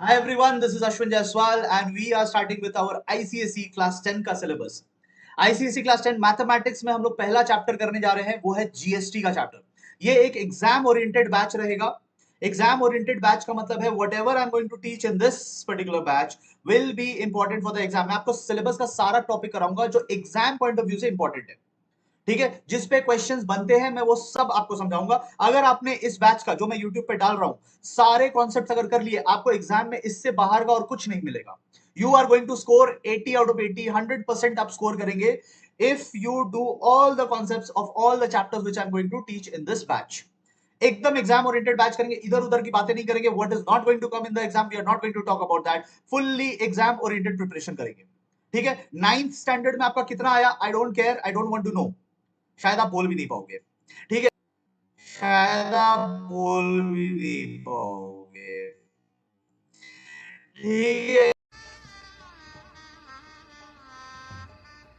Hi everyone, this is Ashwin Jaiswal and we are starting with our ICSE class 10 का syllabus. ICSE class 10 mathematics में हम लोग पहला chapter करने जा रहे हैं, वो है जीएसटी का चैप्टर। ये एक एग्जाम ओरिएंटेड बैच रहेगा। एग्जाम ओरिएंटेड बैच का मतलब है whatever I am going to teach in this particular batch will be important for the exam. मैं आपको सिलेबस का सारा टॉपिक कराऊंगा जो एग्जाम पॉइंट ऑफ व्यू से इंपॉर्टेंट है। ठीक है, जिस पे क्वेश्चंस बनते हैं मैं वो सब आपको समझाऊंगा। अगर आपने इस बैच का जो मैं यूट्यूब पे डाल रहा हूं सारे कॉन्सेप्ट्स अगर कर लिए, आपको एग्जाम में इससे बाहर का और कुछ नहीं मिलेगा। You are going to score 80 out of 80, 100% आप स्कोर करेंगे if you do all the concepts of all the chapters which I am going to teach in this batch. एकदम एग्जाम ओरिएंटेड बैच करेंगे, इधर उधर की बातें नहीं करेंगे। What is not going to come in the exam, we are not going to talk about that. Fully exam oriented preparation करेंगे। ठीक है, 9th स्टैंडर्ड में आपका कितना आया, I don't care, I don't want to know. शायद आप बोल भी नहीं पाओगे। ठीक है, शायद आप बोल भी नहीं पाओगे। ठीक है,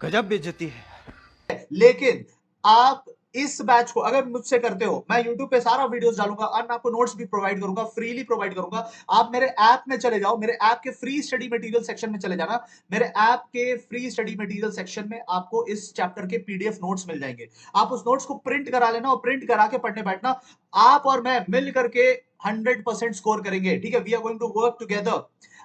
गजब बेइज्जती है। लेकिन आप इस बैच को अगर मुझसे करते हो, मैं YouTube पे सारा वीडियोस डालूंगा और मैं आपको नोट्स भी प्रोवाइड करूंगा, फ्रीली प्रोवाइड करूंगा। आप मेरे ऐप में चले जाओ, मेरे ऐप के फ्री स्टडी मटेरियल सेक्शन में चले जाना। मेरे ऐप के फ्री स्टडी मटेरियल सेक्शन में आपको इस चैप्टर के पीडीएफ नोट्स मिल जाएंगे। आप उस नोट्स को प्रिंट करा लेना और प्रिंट करा के पढ़ने बैठना। आप और मैं मिल करके 100% स्कोर करेंगे। ठीक है, we are going to work together.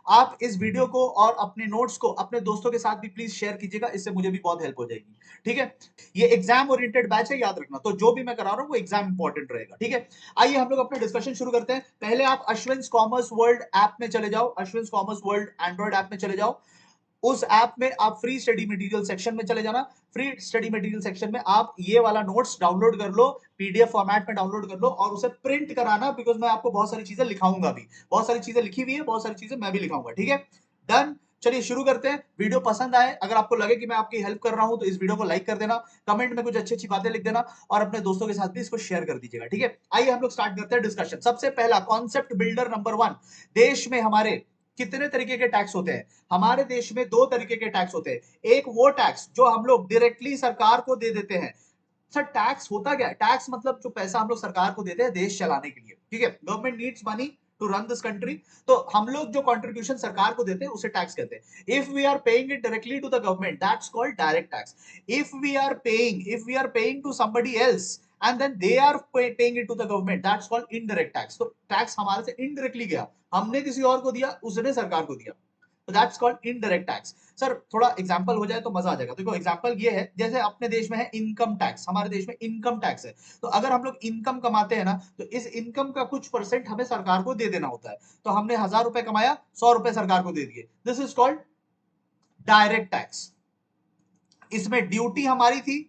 आप इस वीडियो को और अपने नोट्स को अपने दोस्तों के साथ भी प्लीज शेयर कीजिएगा, इससे मुझे भी बहुत हेल्प हो जाएगी। ठीक है, ये एग्जाम ओरिएंटेड बैच है, याद रखना। तो जो भी मैं करा रहा हूं वो एग्जाम इंपॉर्टेंट रहेगा। ठीक है, आइए हम लोग अपना डिस्कशन शुरू करते हैं। पहले आप अश्विन कॉमर्स वर्ल्ड ऐप में चले जाओ, Ashwin commerce world Android app में चले जाओ। उस ऐप में आप फ्री स्टडी मटेरियल सेक्शन में चले जाना। फ्री स्टडी मटेरियल सेक्शन में आप ये वाला नोट्स डाउनलोड कर लो, पीडीएफ फॉर्मेट में डाउनलोड कर लो और उसे प्रिंट कराना, बिकॉज मैं आपको बहुत सारी चीजें लिखाऊंगा भी। बहुत सारी चीजें लिखी हुई है, बहुत सारी चीजें मैं भी लिखाऊंगा। ठीक है, डन। चलिए शुरू करते हैं। वीडियो पसंद आए, अगर आपको लगे कि मैं आपकी हेल्प कर रहा हूं तो इस वीडियो को लाइक कर देना, कमेंट में कुछ अच्छी अच्छी बातें लिख देना और अपने दोस्तों के साथ भी इसको शेयर कर दीजिएगा। ठीक है, आइए हम लोग स्टार्ट करते हैं डिस्कशन। सबसे पहला कॉन्सेप्ट बिल्डर नंबर 1। देश में हमारे कितने तरीके के टैक्स होते हैं? हमारे देश में दो तरीके के टैक्स होते हैं। एक वो टैक्स जो हम लोग डायरेक्टली सरकार को दे देते हैं। सर टैक्स होता क्या है? टैक्स मतलब जो पैसा हम लोग सरकार को देते हैं देश चलाने के लिए। ठीक है, government needs money to run this country. तो हम लोग जो कंट्रीब्यूशन सरकार को देते हैं उसे टैक्स कहते हैं। If we are paying it directly to the government that's called direct tax. If we are paying to somebody else and then they are paying it to the government, that's called indirect tax। तो tax हमारे से indirectly गया, हमने किसी और को दिया, उसने सरकार को दिया, तो that's called indirect tax. Sir थोड़ा एग्जांपल हो जाए तो मजा आ जाएगा। देखो एग्जांपल ये है, जैसे अपने देश में है इनकम टैक्स, हमारे देश में इनकम टैक्स है। तो अगर हम लोग इनकम कमाते हैं ना, तो इस इनकम का कुछ परसेंट हमें सरकार को दे देना होता है। तो हमने 1000 रुपए कमाया, 100 रुपए सरकार को दे दिए, this is called direct tax. इसमें ड्यूटी हमारी थी,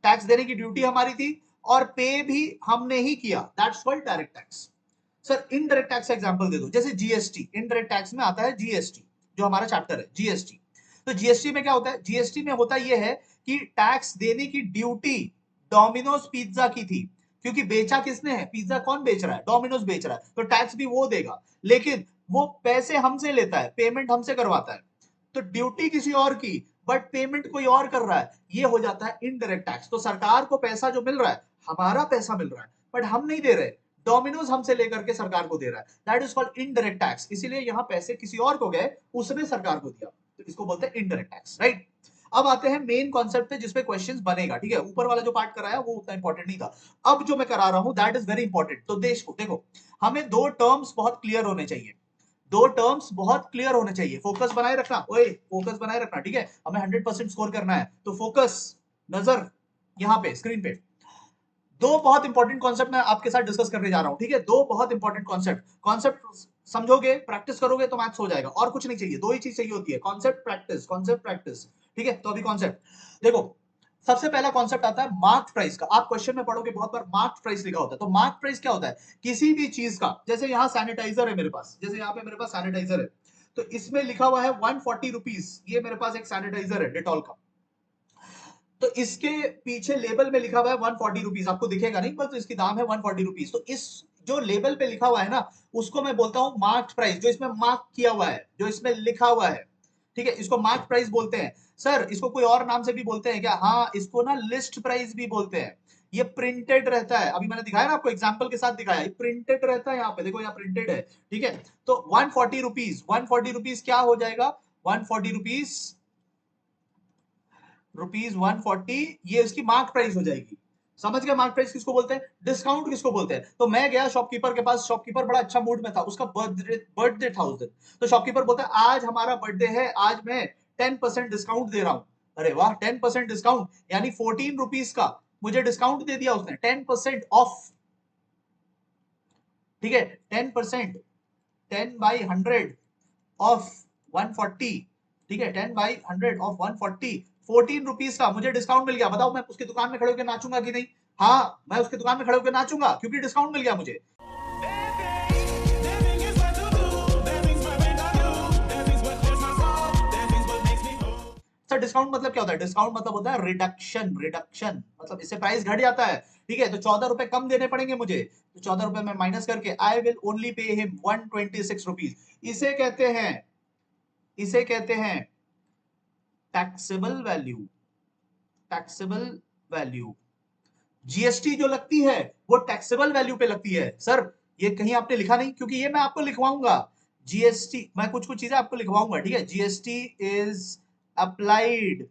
टैक्स देने की ड्यूटी हमारी थी और पे भी हमने ही किया, that's called direct tax. Sir indirect tax का एग्जांपल दे दो, जैसे जीएसटी। इनडायरेक्ट टैक्स में आता है जीएसटी, जो हमारा चैप्टर है जीएसटी। तो जीएसटी में क्या होता है? जीएसटी में होता यह है कि टैक्स देने की ड्यूटी डोमिनोज पिज्जा की थी, क्योंकि बेचा किसने है? पिज्जा कौन बेच रहा है? डोमिनोज बेच रहा है, तो टैक्स भी वो देगा। लेकिन वो पैसे हमसे लेता है, पेमेंट हमसे करवाता है। तो ड्यूटी किसी और की बट पेमेंट कोई और कर रहा है, ये हो जाता है इनडायरेक्ट टैक्स। तो सरकार को पैसा जो मिल रहा है, हमारा पैसा मिल रहा है बट हम नहीं दे रहे, डोमिनोज हमसे लेकर के सरकार को दे रहा है, that is called indirect tax. इसीलिए यहाँ पैसे किसी और को गए, उसने सरकार को दिया, तो इसको बोलते हैं इनडायरेक्ट टैक्स, राइट। अब आते हैं मेन कॉन्सेप्ट पे जिसपे क्वेश्चंस बनेगा। ठीक है, ऊपर वाला जो पार्ट कराया वो उतना इंपॉर्टेंट नहीं था। अब जो मैं करा रहा हूं दैट इज वेरी इंपॉर्टेंट। तो देश को देखो, हमें दो टर्म्स बहुत क्लियर होने चाहिए, दो टर्म्स बहुत क्लियर होने चाहिए। फोकस बनाए रखना, ओए फोकस बनाए रखना। ठीक है, हमें 100% स्कोर करना है, तो फोकस, नजर यहाँ पे स्क्रीन पे। दो बहुत इंपॉर्टेंट कॉन्सेप्ट मैं आपके साथ डिस्कस करने जा रहा हूं। ठीक है, दो बहुत इंपॉर्टेंट कॉन्सेप्ट। कॉन्सेप्ट समझोगे, प्रैक्टिस करोगे तो मैथ्स हो जाएगा, और कुछ नहीं चाहिए। दो ही चीज चाहिए होती है, कॉन्सेप्ट प्रैक्टिस, कॉन्सेप्ट प्रैक्टिस। ठीक है, तो अभी कॉन्सेप्ट देखो। सबसे पहला कॉन्सेप्ट आता है मार्क प्राइस का। आप क्वेश्चन में पढ़ोगे बहुत बार मार्क प्राइस लिखा होता है। तो मार्क प्राइस क्या होता है? किसी भी चीज का, जैसे यहाँ सैनिटाइजर है मेरे पास, जैसे यहाँ पे मेरे पास सैनिटाइजर है, तो इसमें लिखा हुआ है 140 रुपीज। ये मेरे पास एक सैनिटाइजर है डेटॉल का, तो इसके पीछे लेबल में लिखा हुआ है 140 रुपीज। आपको दिखेगा नहीं, बस इसकी दाम है 140 रुपीज। तो इस जो लेबल पे लिखा हुआ है ना, उसको मैं बोलता हूं मार्क प्राइस, जो इसमें मार्क किया हुआ है, जो इसमें लिखा हुआ है। ठीक है, इसको मार्क प्राइस बोलते हैं। सर इसको कोई और नाम से भी बोलते हैं क्या? हाँ, इसको ना लिस्ट प्राइस भी बोलते हैं। ये प्रिंटेड रहता है, अभी मैंने दिखाया ना आपको, एग्जांपल के साथ दिखाया, ये प्रिंटेड रहता है, यहाँ पे देखो, यहाँ प्रिंटेड है, ठीक है। तो 140 रुपीज, 140 रुपीज क्या हो जाएगा, 140 रुपीज 140, ये उसकी मार्क प्राइस हो जाएगी। समझ गए, मार्क प्राइस किसको बोलते हैं, डिस्काउंट किसको बोलते हैं। तो मैं गया शॉपकीपर के पास, शॉपकीपर बड़ा अच्छा मूड में था, उसका बर्थडे था उस दिन। तो शॉपकीपर बोलता है आज हमारा बर्थडे है, आज मैं 10% डिस्काउंट दे रहा हूं। अरे वाह, 10% डिस्काउंट, यानी 14 रुपीज का मुझे डिस्काउंट दे दिया उसने, 10% ऑफ, ठीक है। 10%, 10/100 ऑफ 140, ठीक है, 10/100 ऑफ 140, 14 रुपीज का मुझे डिस्काउंट मिल गया। बताओ मैं उसकी दुकान में खड़े होकर नाचूंगा कि नहीं। हाँ, मैं उसकी दुकान में खड़े होकर नाचूंगा क्योंकि डिस्काउंट मिल गया मुझे। सर डिस्काउंट मतलब क्या होता है, डिस्काउंट मतलब होता है रिडक्शन, रिडक्शन मतलब इससे प्राइस घट जाता है, ठीक है। तो 14 रुपए कम देने पड़ेंगे मुझे, तो 14 रुपए में माइनस करके I will only pay him 126 rupees. इसे कहते हैं, इसे कहते हैं taxable value, taxable value. GST जो लगती है वो टैक्सेबल वैल्यू पे लगती है। सर ये कहीं आपने लिखा नहीं, क्योंकि ये मैं आपको लिखवाऊंगा, जीएसटी मैं कुछ कुछ चीजें आपको लिखवाऊंगा, ठीक है। जीएसटी इज अप्लाइड,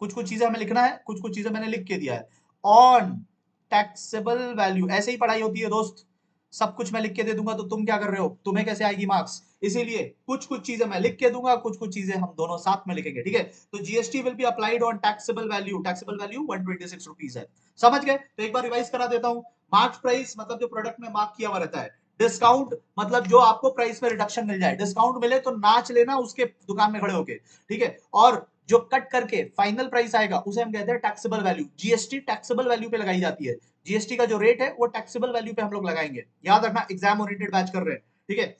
कुछ कुछ चीजें हमें लिखना है, कुछ कुछ चीजें मैंने लिख के दिया है, ऑन टैक्सेबल वैल्यू। ऐसे ही पढ़ाई होती है दोस्त, सब कुछ मैं लिख के दे दूंगा तो तुम क्या कर रहे हो, तुम्हें कैसे आएगी मार्क्स। इसीलिए कुछ कुछ चीजें मैं लिख के दूंगा, कुछ कुछ चीजें हम दोनों साथ में लिखेंगे, ठीक है। तो GST will be applied on taxable value, taxable value 126 rupees है। समझ गए, तो एक बार रिवाइज करा देता हूं। मार्क प्राइस मतलब जो प्रोडक्ट में मार्क किया हुआ रहता है, डिस्काउंट मतलब जो आपको प्राइस में रिडक्शन मिल जाए, डिस्काउंट मिले तो नाच लेना उसके दुकान में खड़े होके, ठीक है। और जो कट करके फाइनल प्राइस आएगा उसे हम कहते हैं taxable value. GST taxable value पे लगाई जाती है, जीएसटी का जो रेट है वो टैक्सेबल वैल्यू पे हम लोग लगाएंगे। याद रखना, एग्जाम ओरिएंटेड बैच कर रहे हैं, ठीक है।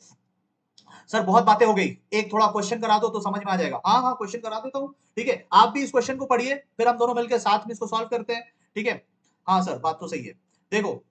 सर बहुत बातें हो गई, एक थोड़ा क्वेश्चन करा दो तो समझ में आ जाएगा। हाँ हाँ, क्वेश्चन करा देता हूँ, ठीक है। आप भी इस क्वेश्चन को पढ़िए, फिर हम दोनों मिलकर साथ में इसको सॉल्व करते हैं, ठीक है। हाँ सर, बात तो सही है। देखो,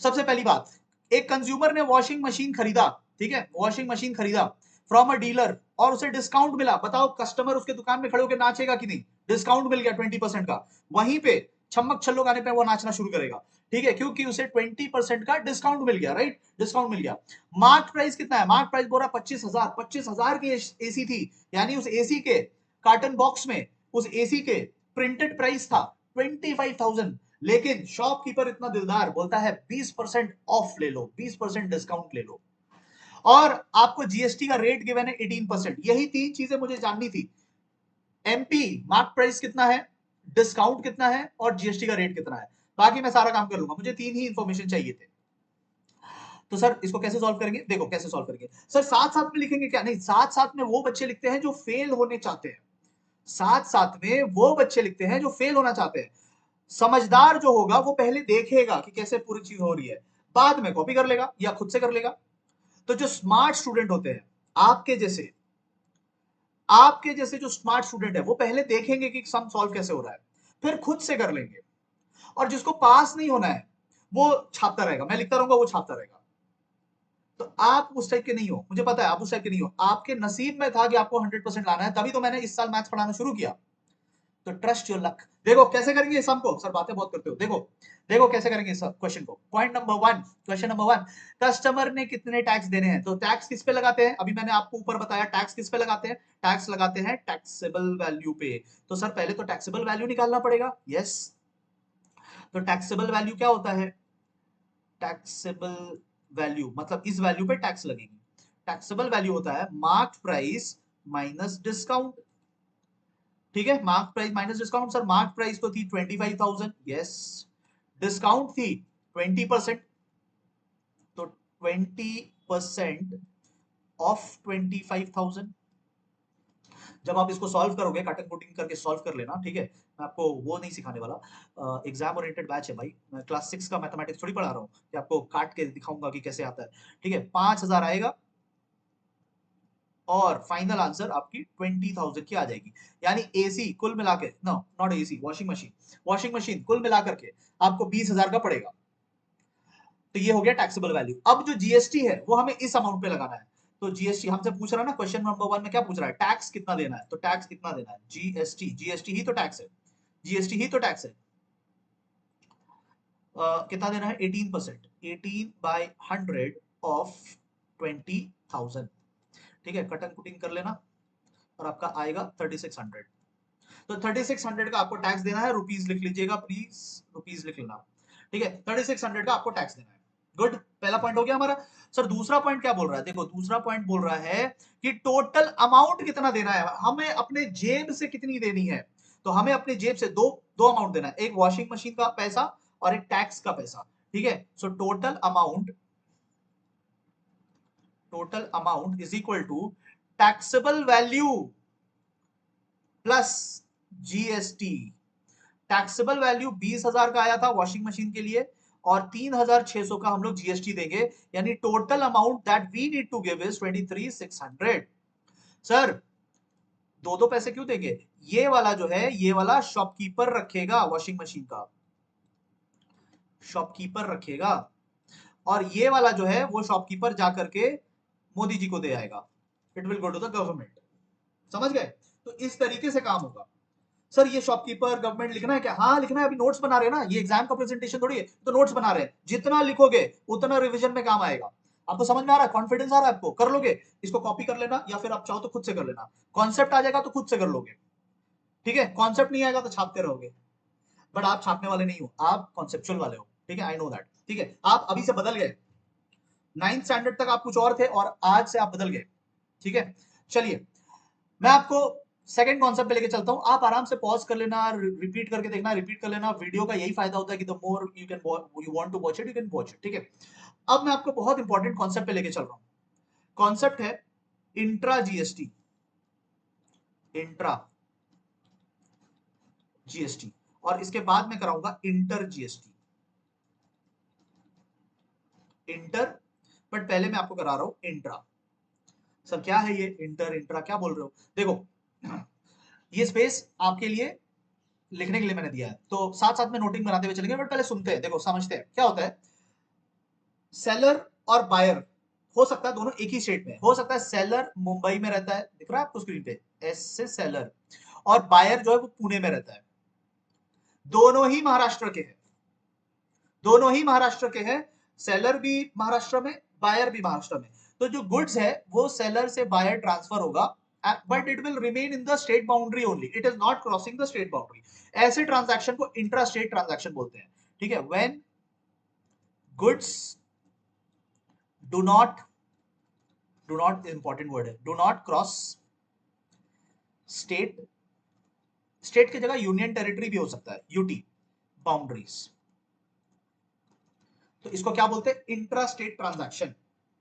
सबसे पहली बात, एक कंज्यूमर ने वॉशिंग मशीन खरीदा, ठीक है, वॉशिंग मशीन खरीदा फ्रॉम अ डीलर और उसे डिस्काउंट मिला। बताओ कस्टमर उसके दुकान में खड़े होकर नाचेगा कि नहीं, डिस्काउंट मिल गया 20% का, वहीं पे छमक छल्लो गाने पे वो नाचना शुरू करेगा, ठीक है, क्योंकि उसे 20% का डिस्काउंट मिल गया, राइट, डिस्काउंट मिल गया। मार्क प्राइस कितना है, मार्क प्राइस बोल रहा 25,000, 25,000 की एसी थी, यानी उस एसी के कार्टन बॉक्स में उस एसी के प्रिंटेड प्राइस था 25,000, लेकिन शॉपकीपर इतना दिलदार बोलता है 20% ऑफ ले लो, 20% डिस्काउंट ले लो, और आपको जीएसटी का रेट गिवन है 18%। यही तीन चीजें मुझे जाननी थी, एमपी मार्क प्राइस कितना है, डिस्काउंट कितना है, और जीएसटी का रेट कितना है। बाकी मैं सारा काम कर लूंगा, मुझे तीन ही इंफॉर्मेशन चाहिए थे। तो सर इसको कैसे सॉल्व करेंगे, देखो कैसे सॉल्व करेंगे। सर साथ साथ में लिखेंगे क्या, नहीं, साथ साथ में वो बच्चे लिखते हैं जो फेल होने चाहते हैं, साथ साथ में वो बच्चे लिखते हैं जो फेल होना चाहते हैं। समझदार जो होगा वो पहले देखेगा कि कैसे पूरी चीज हो रही है, बाद में कॉपी कर लेगा या खुद से कर लेगा। तो जो स्मार्ट स्टूडेंट होते हैं, आपके जैसे, आपके जैसे जो स्मार्ट स्टूडेंट है वो पहले देखेंगे कि सम सॉल्व कैसे हो रहा है, फिर खुद से कर लेंगे। और जिसको पास नहीं होना है वो छापता रहेगा, मैं लिखता रहूंगा वो छापता रहेगा। तो आप उस टाइप के नहीं हो, मुझे पता है आप उस टाइप के नहीं हो, आपके नसीब में था कि आपको 100% लाना है, तभी तो मैंने इस साल मैथ्स पढ़ाना शुरू किया। तो ट्रस्ट योर लक। देखो कैसे करेंगे सम को, सर बातें बहुत करते हो, देखो देखो कैसे करेंगे इस क्वेश्चन को। Point number 1, question number 1, customer ने कितने टैक्स देने हैं। तो टैक्स किस पे लगाते हैं, अभी मैंने आपको ऊपर बताया टैक्स किस पे लगाते हैं, टैक्स लगाते हैं टैक्सेबल वैल्यू पे। तो सर पहले तो टैक्सेबल वैल्यू निकालना पड़ेगा, यस। तो टैक्सेबल वैल्यू क्या होता है, टैक्सेबल वैल्यू मतलब इस वैल्यू पे टैक्स लगेगी। टैक्सेबल वैल्यू होता है मार्क प्राइस माइनस डिस्काउंट, ठीक है, mark price minus discount. Sir mark price तो थी 25,000, यस, डिस्काउंट थी 20%, तो 20% ऑफ 25,000। जब आप इसको सॉल्व करोगे, कटिंग पुटिंग करके सॉल्व कर लेना, ठीक है। मैं आपको वो नहीं सिखाने वाला, एग्जाम ओरिएंटेड बैच है भाई, मैं क्लास 6 का मैथमेटिक्स थोड़ी पढ़ा रहा हूँ कि आपको काट के दिखाऊंगा कि कैसे आता है, ठीक है। 5,000 आएगा और फाइनल आंसर आपकी 20,000 की आ जाएगी। यानी एसी कुल मिला के, no not AC, washing machine, washing machine कुल मिला करके आपको 20,000 का पड़ेगा। तो ये हो गया टैक्सेबल वैल्यू। अब जो जीएसटी है वो हमें इस अमाउंट पे लगाना है। तो जीएसटी हमसे पूछ रहा है ना, क्वेश्चन नंबर 1 में क्या पूछ रहा है, टैक्स कितना देना है, तो टैक्स कितना देना है, जीएसटी, जीएसटी ही तो टैक्स है, जीएसटी ही तो टैक्स है। कितना देना है 18%, 18/100 ऑफ 20,000। ठीक है, कटन कुटिंग कर लेना और आपका आएगा 3600। तो 3600 का आपको टैक्स देना है, रुपीज लिख लीजिएगा प्लीज, रुपीज लिख लेना। ठीक है, 3600 का आपको टैक्स देना है। गुड, पहला पॉइंट हो गया हमारा। सर दूसरा पॉइंट क्या बोल रहा है, देखो दूसरा पॉइंट बोल रहा है कि टोटल अमाउंट कितना देना है, हमें अपने जेब से कितनी देनी है। तो हमें अपने जेब से दो दो अमाउंट देना है, एक वॉशिंग मशीन का पैसा और एक टैक्स का पैसा। ठीक है, so total amount is equal to taxable value plus GST. Taxable value 20,000 का आया था वॉशिंग मशीन के लिए और 3,600 का हम लोग जीएसटी देंगे, यानी total amount that we need to give is 23,600। Sir दो दो पैसे क्यों देंगे, ये वाला जो है ये वाला शॉपकीपर रखेगा, वॉशिंग मशीन का शॉपकीपर रखेगा, और ये वाला जो है वो शॉपकीपर जाकर के मोदी जी को दे आएगा, it will go to the government. समझ गए, तो इस तरीके से काम होगा। सर ये शॉपकीपर गवर्नमेंट लिखना है क्या, हाँ लिखना है, अभी नोट्स बना रहे हैं ना, ये एग्जाम का प्रेजेंटेशन थोड़ी है, तो नोट्स बना रहे हैं, जितना लिखोगे उतना रिवीजन में काम आएगा। आपको समझ में आ रहा है, कॉन्फिडेंस आ रहा है आपको, कर लोगे, इसको कॉपी कर लेना या फिर आप चाहो तो खुद से कर लेना, कॉन्सेप्ट आ जाएगा तो खुद से कर लोगे। ठीक है, कॉन्सेप्ट नहीं आएगा तो छापते रहोगे, बट आप छापने वाले नहीं हो, आप कॉन्सेप्चुअल वाले हो। ठीक है, आई नो दैट। ठीक है, आप अभी से बदल गए, 9th स्टैंडर्ड तक आप कुछ और थे और आज से आप बदल गए। ठीक है, चलिए मैं आपको सेकंड कॉन्सेप्ट पे लेके चलता हूं, आप आराम से पॉज कर लेना, रिपीट करके देखना, रिपीट कर लेना, वीडियो का यही फायदा होता है कि the more you want to watch it, you can watch it. ठीक है, अब मैं आपको बहुत इंपॉर्टेंट कॉन्सेप्ट पे लेके चल रहा हूं, कॉन्सेप्ट है इंट्रा जीएसटी। इंट्रा जीएसटी, और इसके बाद मैं कराऊंगा इंटर जीएसटी। इंटर, बट पहले मैं आपको करा रहा हूं इंट्रा। सर क्या है ये इंटर इंट्रा, क्या बोल रहे हो, देखो ये स्पेस आपके लिए लिखने के लिए मैंने दिया है, तो साथ साथ में नोटिंग बनाते हुए चलेंगे, बट पहले सुनते हैं, देखो समझते हैं क्या होता है। सेलर और बायर हो सकता है दोनों एक ही स्टेट में, हो सकता है सेलर मुंबई में रहता है, दिख रहा है आपको स्क्रीन पे एस से सेलर, और बायर जो है वो पुणे में रहता है, दोनों ही महाराष्ट्र के हैं, दोनों ही महाराष्ट्र के हैं, सेलर भी महाराष्ट्र में, बायर भी महाराष्ट्र में। तो जो गुड्स है वो सेलर से बायर ट्रांसफर होगा, but it will remain in the state boundary only, it is not crossing the state boundary. ऐसे ट्रांजैक्शन को इंट्रा स्टेट ट्रांजैक्शन बोलते हैं। ठीक है, when goods do not, do not important word है, do not cross state, state की जगह union territory भी हो सकता है, यूटी बाउंड्रीज, तो इसको क्या बोलते हैं इंट्रा स्टेट ट्रांजैक्शन।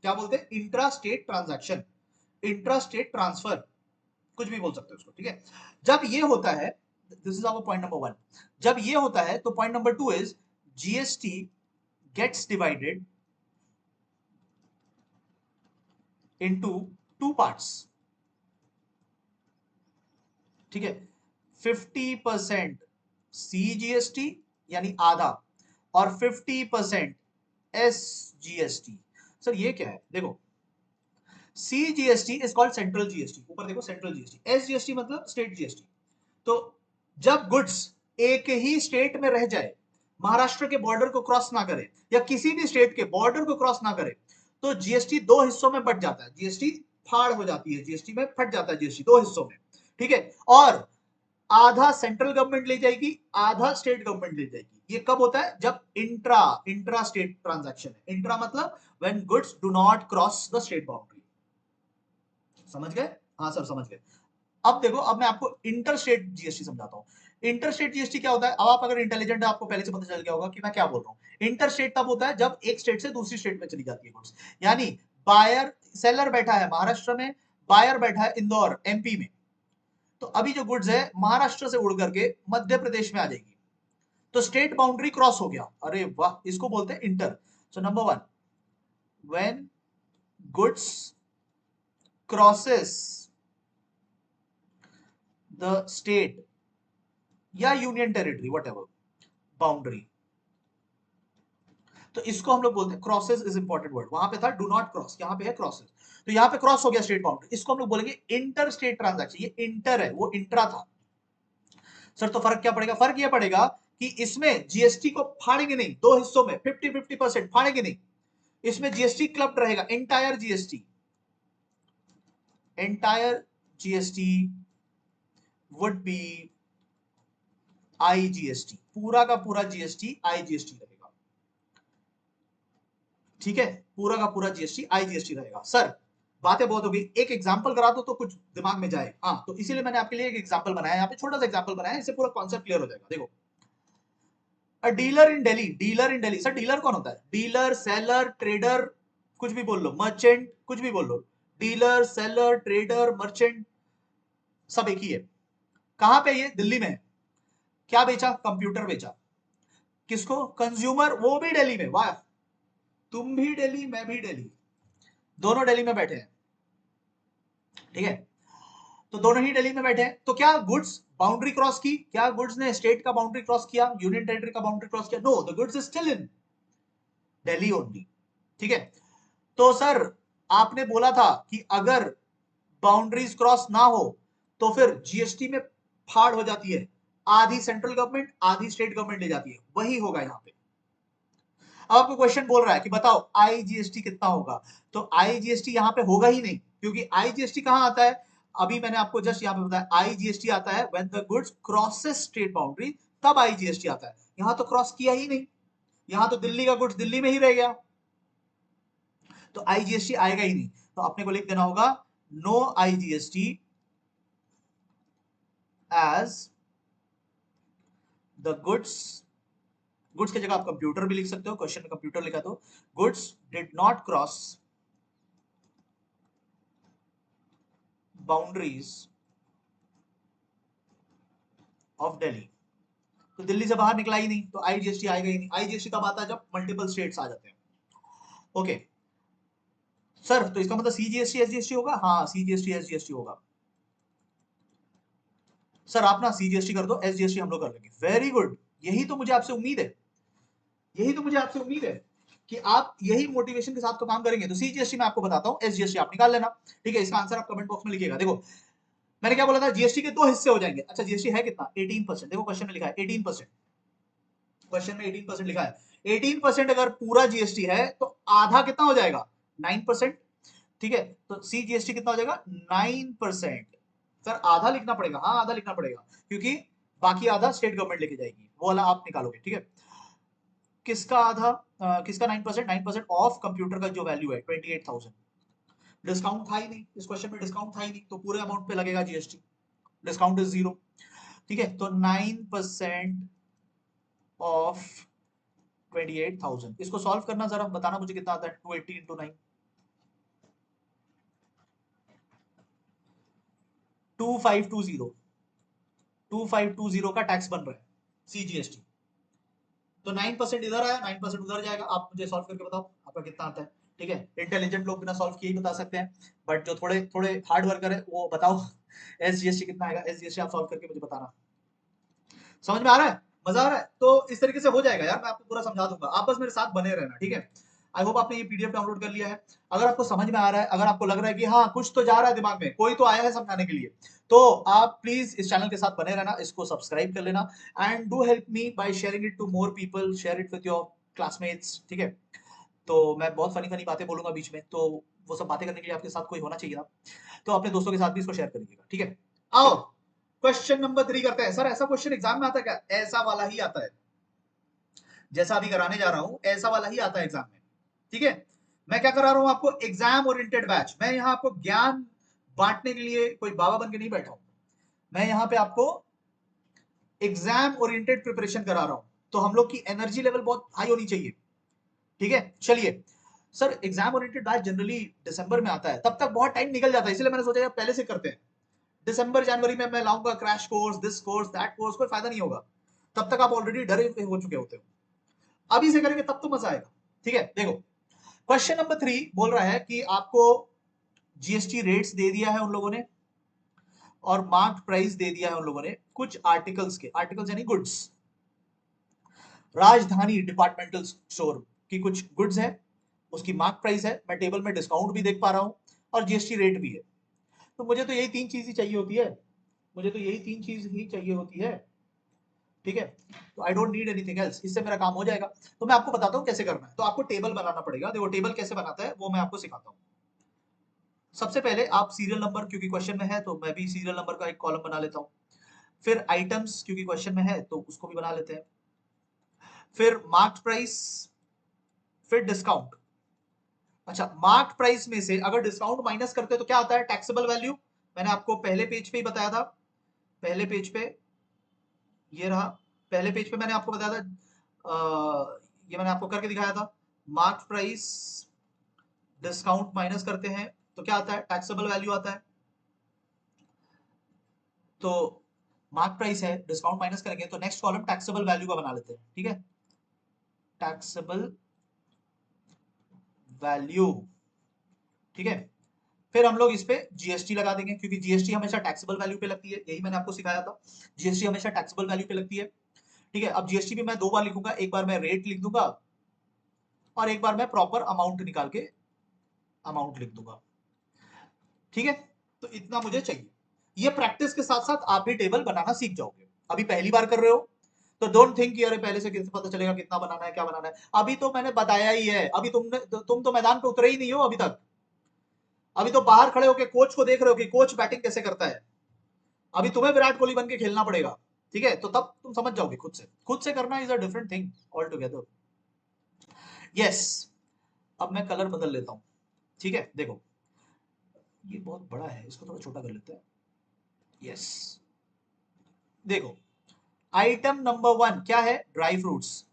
क्या बोलते हैं intra state transaction, intra state transfer, कुछ भी बोल सकते हो उसको। ठीक है, जब ये होता है, this is our point number 1, जब ये होता है तो point number 2 is GST gets divided into 2 parts. ठीक है, 50% सीजीएसटी यानी आधा, और 50% एसजीएसटी। सर ये क्या है, देखो CGST is called central GST, ऊपर देखो सेंट्रल जीएसटी, एसजीएसटी मतलब स्टेट जीएसटी। तो जब गुड्स एक ही स्टेट में रह जाए, महाराष्ट्र के बॉर्डर को क्रॉस ना करे या किसी भी स्टेट के बॉर्डर को क्रॉस ना करे, तो जीएसटी दो हिस्सों में बट जाता है, जीएसटी फाड़ हो जाती है, जीएसटी में फट जाता है जीएसटी दो हिस्सों में। ठीक है, और आधा सेंट्रल गवर्नमेंट ले जाएगी, आधा स्टेट गवर्नमेंट ले जाएगी। ये कब होता है, जब इंट्रा इंट्रा स्टेट ट्रांजैक्शन है। इंट्रा मतलब when goods do not cross the state boundary. समझ गए, हाँ सर समझ गए। अब देखो, अब मैं आपको इंटर स्टेट जीएसटी समझाता हूँ। इंटर स्टेट जीएसटी क्या होता है, अब आप अगर इंटेलिजेंट है आपको पहले से पता चल गया होगा कि मैं क्या बोल रहा हूँ। इंटर स्टेट तब होता है जब एक स्टेट से दूसरी स्टेट में चली जाती है गुड्स, यानी बायर, सेलर बैठा है महाराष्ट्र में, बायर बैठा है इंदौर एमपी में, तो अभी जो गुड्स है महाराष्ट्र से उड़ करके मध्य प्रदेश में आ जाएगी, तो स्टेट बाउंड्री क्रॉस हो गया, अरे वाह, इसको बोलते हैं inter. So number 1, when goods crosses the state या यूनियन टेरिटरी व्हाटएवर बाउंड्री, तो इसको हम लोग बोलते हैं, क्रॉसेस इज इंपॉर्टेंट वर्ड, वहां पे था डू नॉट क्रॉस, यहाँ पे है क्रॉसेस, तो यहाँ पे क्रॉस हो गया स्टेट बाउंड्री, इसको हम लोग बोलेंगे इंटर स्टेट ट्रांजैक्शन। ये इंटर है, वो इंट्रा था। सर तो फर्क क्या पड़ेगा, फर्क ये पड़ेगा कि इसमें जीएसटी को फाड़ेंगे नहीं, दो हिस्सों में 50-50% फाड़ेंगे नहीं, इसमें जीएसटी क्लब्ड रहेगा, entire GST would be IGST, पूरा का पूरा जीएसटी आईजीएसटी रहेगा, ठीक है, पूरा का पूरा जीएसटी आईजीएसटी रहेगा। सर बातें बहुत हो गई, एक एग्जांपल करा दो तो कुछ दिमाग में जाए। हाँ, तो इसीलिए मैंने आपके लिए एक एग्जांपल बनाया, यहाँ पे छोटा सा एग्जांपल बनाया, इससे पूरा कॉन्सेप्ट क्लियर हो जाएगा। देखो, डीलर इन दिल्ली, सर डीलर कौन होता है? डीलर, सेलर, ट्रेडर, कुछ भी बोल लो, मर्चेंट, कुछ भी बोल लो, डीलर, सेलर, ट्रेडर, मर्चेंट सब एक ही है। कहां पे? ये दिल्ली में है। क्या बेचा? कंप्यूटर बेचा। किसको? कंज्यूमर, वो भी दिल्ली में। वाह, तुम भी दिल्ली, मैं भी दिल्ली, दोनों दिल्ली में बैठे हैं, ठीक है, तो दोनों ही दिल्ली में बैठे हैं। तो क्या गुड्स बाउंड्री क्रॉस की? क्या गुड्स ने स्टेट का बाउंड्री क्रॉस किया, यूनियन टेरिटरी का बाउंड्री क्रॉस किया? No, the goods is still in Delhi only, ठीक है। तो सर आपने बोला था कि अगर बाउंड्रीज क्रॉस ना हो तो फिर जीएसटी में फाड़ हो जाती है, आधी सेंट्रल गवर्नमेंट आधी स्टेट गवर्नमेंट ले जाती है, वही होगा यहाँ पे। अब आपको क्वेश्चन बोल रहा है कि बताओ आईजीएसटी कितना होगा, तो आईजीएसटी यहाँ पे होगा ही नहीं, क्योंकि आईजीएसटी कहां आता है? अभी मैंने आपको जस्ट यहाँ पे बताया, आईजीएसटी आता है when the goods crosses state boundary, तब आईजीएसटी आता है। यहाँ तो क्रॉस किया ही नहीं, यहाँ तो दिल्ली का गुड्स दिल्ली में ही रह गया, तो आईजीएसटी आएगा ही नहीं। तो अपने को लिख देना होगा no IGST as the goods की जगह आप कंप्यूटर भी लिख सकते हो, क्वेश्चन में कंप्यूटर लिखा तो goods did not cross boundaries of Delhi, तो दिल्ली से बाहर निकला ही नहीं, तो आईजीएसटी आएगा ही नहीं। आईजीएसटी तब आता है जब मल्टीपल स्टेट्स आ जाते हैं। ओके सर, तो इसका मतलब सीजीएसटी एसजीएसटी होगा? हाँ, सीजीएसटी एसजीएसटी होगा। सर आप ना सीजीएसटी कर दो, एसजीएसटी हम लोग कर लेंगे। वेरी गुड, यही तो मुझे आपसे उम्मीद है, यही तो मुझे आपसे उम्मीद है कि आप यही मोटिवेशन के साथ तो काम करेंगे। तो सीजीएसटी मैं आपको बताता हूं, एसजीएसटी आप निकाल लेना, ठीक है। इसका आंसर आप कमेंट बॉक्स में लिखिएगा। देखो मैंने क्या बोला था, जीएसटी के दो हिस्से हो जाएंगे। अच्छा जीएसटी है कितना? 18%। देखो क्वेश्चन में लिखा है 18%, क्वेश्चन में 18% लिखा है। 18% अगर पूरा जीएसटी है तो आधा कितना हो जाएगा? 9%, ठीक है। तो सीजीएसटी कितना हो जाएगा? 9%। सर आधा लिखना पड़ेगा, हाँ आधा लिखना पड़ेगा, क्योंकि बाकी आधा स्टेट गवर्नमेंट लेके जाएगी, वो वाला आप निकालोगे, ठीक है। किसका आधा? किसका 9%? 9% ऑफ कंप्यूटर का जो वैल्यू है 28,000। डिस्काउंट था ही नहीं इस क्वेश्चन में, डिस्काउंट था ही नहीं, तो पूरे अमाउंट पे लगेगा जीएसटी, डिस्काउंट इज 0, ठीक है। तो 9% ऑफ 28,000, इसको सॉल्व करना जरा, बताना मुझे कितना आता है। 280 इंटू 9, 2520, 2520 का टैक्स बन रहा है सीजीएसटी। तो 9% इधर आया, 9% उधर जाएगा। आप मुझे सॉल्व करके बताओ आपका कितना आता है, ठीक है। इंटेलिजेंट लोग बिना सॉल्व किए ही बता सकते हैं, बट जो थोड़े थोड़े हार्ड वर्कर है वो बताओ एसजीएसटी कितना आएगा। एसजीएसटी आप सॉल्व करके मुझे बताना। समझ में आ रहा है? मजा आ रहा है? तो इस तरीके से हो जाएगा यार, मैं आपको पूरा समझा दूंगा, आप बस मेरे साथ बने रहना, ठीक है। आई होप आपने ये पीडीएफ डाउनलोड कर लिया है। अगर आपको समझ में आ रहा है, अगर आपको लग रहा है कि हाँ कुछ तो जा रहा है दिमाग में, कोई तो आया है समझाने के लिए, तो आप प्लीज इस चैनल के साथ बने रहना, इसको सब्सक्राइब कर लेना, and do help me by sharing it to more people, share it with your classmates, ठीक है। तो मैं बहुत फनी फनी बातें बोलूंगा बीच में, तो वो सब बातें करने के लिए आपके साथ कोई होना चाहिए ना, तो अपने दोस्तों के साथ भी इसको शेयर कर दीजिएगा, ठीक है। आओ क्वेश्चन नंबर 3 करते हैं। सर ऐसा क्वेश्चन एग्जाम में आता है क्या? ऐसा वाला ही आता है, जैसा अभी कराने जा रहा हूं ऐसा वाला ही आता है एग्जाम में, ठीक है। मैं क्या करा रहा हूं आपको? Exam oriented batch. मैं यहाँ आपको ज्ञान बांटने के लिए कोई बाबा बन के नहीं बैठा हूं, मैं यहाँ पे आपको एग्जाम ओरिएंटेड प्रिपरेशन करा रहा हूं, तो हम लोग की एनर्जी लेवल बहुत हाई होनी चाहिए, ठीक है। चलिए sir, exam oriented batch generally दिसंबर में आता है, तब तक बहुत टाइम निकल जाता है, इसलिए मैंने सोचा यार पहले से करते हैं। दिसंबर जनवरी में मैं लाऊंगा crash course, this course that course, कोई फायदा नहीं होगा, तब तक आप ऑलरेडी डरे हो चुके होते हो। अभी से करेंगे तब तो मजा आएगा, ठीक है। देखो क्वेश्चन नंबर 3 बोल रहा है कि आपको जीएसटी रेट्स दे दिया है उन लोगों ने, और मार्क प्राइस दे दिया है उन लोगों ने कुछ आर्टिकल्स के, आर्टिकल्स यानी गुड्स। राजधानी डिपार्टमेंटल स्टोर की कुछ गुड्स है, उसकी मार्क प्राइस है, मैं टेबल में डिस्काउंट भी देख पा रहा हूं, और जीएसटी रेट भी है। तो मुझे तो यही तीन चीज ही चाहिए होती है, मुझे तो यही तीन चीज ही चाहिए होती है। ठीक है, तो I don't need anything else, इससे मेरा काम हो जाएगा। तो मैं आपको बताता हूँ कैसे करना है। तो आपको टेबल बनाना पड़ेगा। देखो टेबल कैसे बनाता है वो मैं आपको सिखाता हूँ। सबसे पहले आप सीरियल नंबर, क्योंकि क्वेश्चन में है तो मैं भी सीरियल नंबर का एक कॉलम बना लेता हूँ। फिर आइटम्स, क्योंकि क्वेश्चन में है तो उसको भी बना लेते हैं। फिर मार्क्ड प्राइस, फिर डिस्काउंट। अच्छा, मार्क्ड प्राइस में से अगर डिस्काउंट माइनस करते हैं तो क्या आता है, टैक्सेबल वैल्यू। मैंने आपको पहले पेज पे ही बताया था, पहले पेज पे ये रहा, पहले पेज पे मैंने आपको बताया था, ये मैंने आपको करके दिखाया था। मार्क्ड प्राइस डिस्काउंट माइनस करते हैं तो क्या आता है, टैक्सेबल वैल्यू आता है। तो मार्क प्राइस है, डिस्काउंट माइनस करेंगे तो नेक्स्ट कॉलम टैक्सेबल वैल्यू का बना लेते हैं। ठीक है, टैक्सेबल वैल्यू। ठीक है, फिर हम लोग इस पे जीएसटी लगा देंगे, क्योंकि जीएसटी हमेशा टैक्सेबल वैल्यू पे लगती है, यही मैंने आपको सिखाया था, जीएसटी हमेशा टैक्सेबल वैल्यू पे लगती है। ठीक है, अब जीएसटी भी मैं दो बार लिखूंगा, एक बार मैं रेट लिख दूंगा और एक बार मैं प्रॉपर अमाउंट निकाल के अमाउंट लिख दूंगा। ठीक है, तो इतना मुझे चाहिए। ये प्रैक्टिस के साथ साथ आप भी टेबल बनाना सीख जाओगे। अभी पहली बार कर रहे हो तो डोंट थिंक कि अरे पहले से कैसे पता चलेगा कितना बनाना है, क्या बनाना है। अभी तो मैंने बताया ही है, अभी तुम तो मैदान पे उतरे ही नहीं हो अभी तक। अभी तो बाहर खड़े होकर कोच को देख रहे हो कि कोच बैटिंग कैसे करता है। अभी तुम्हें विराट कोहली बन के खेलना पड़ेगा। ठीक है, तो तब तुम समझ जाओगे। खुद से करना is a different thing all together. Yes, अब मैं कलर बदल लेता हूं। ठीक है, देखो ये बहुत बड़ा है, इसको थोड़ा छोटा कर लेते हैं। यस, देखो आइटम नंबर 1 क्या है, ड्राई फ्रूट्स।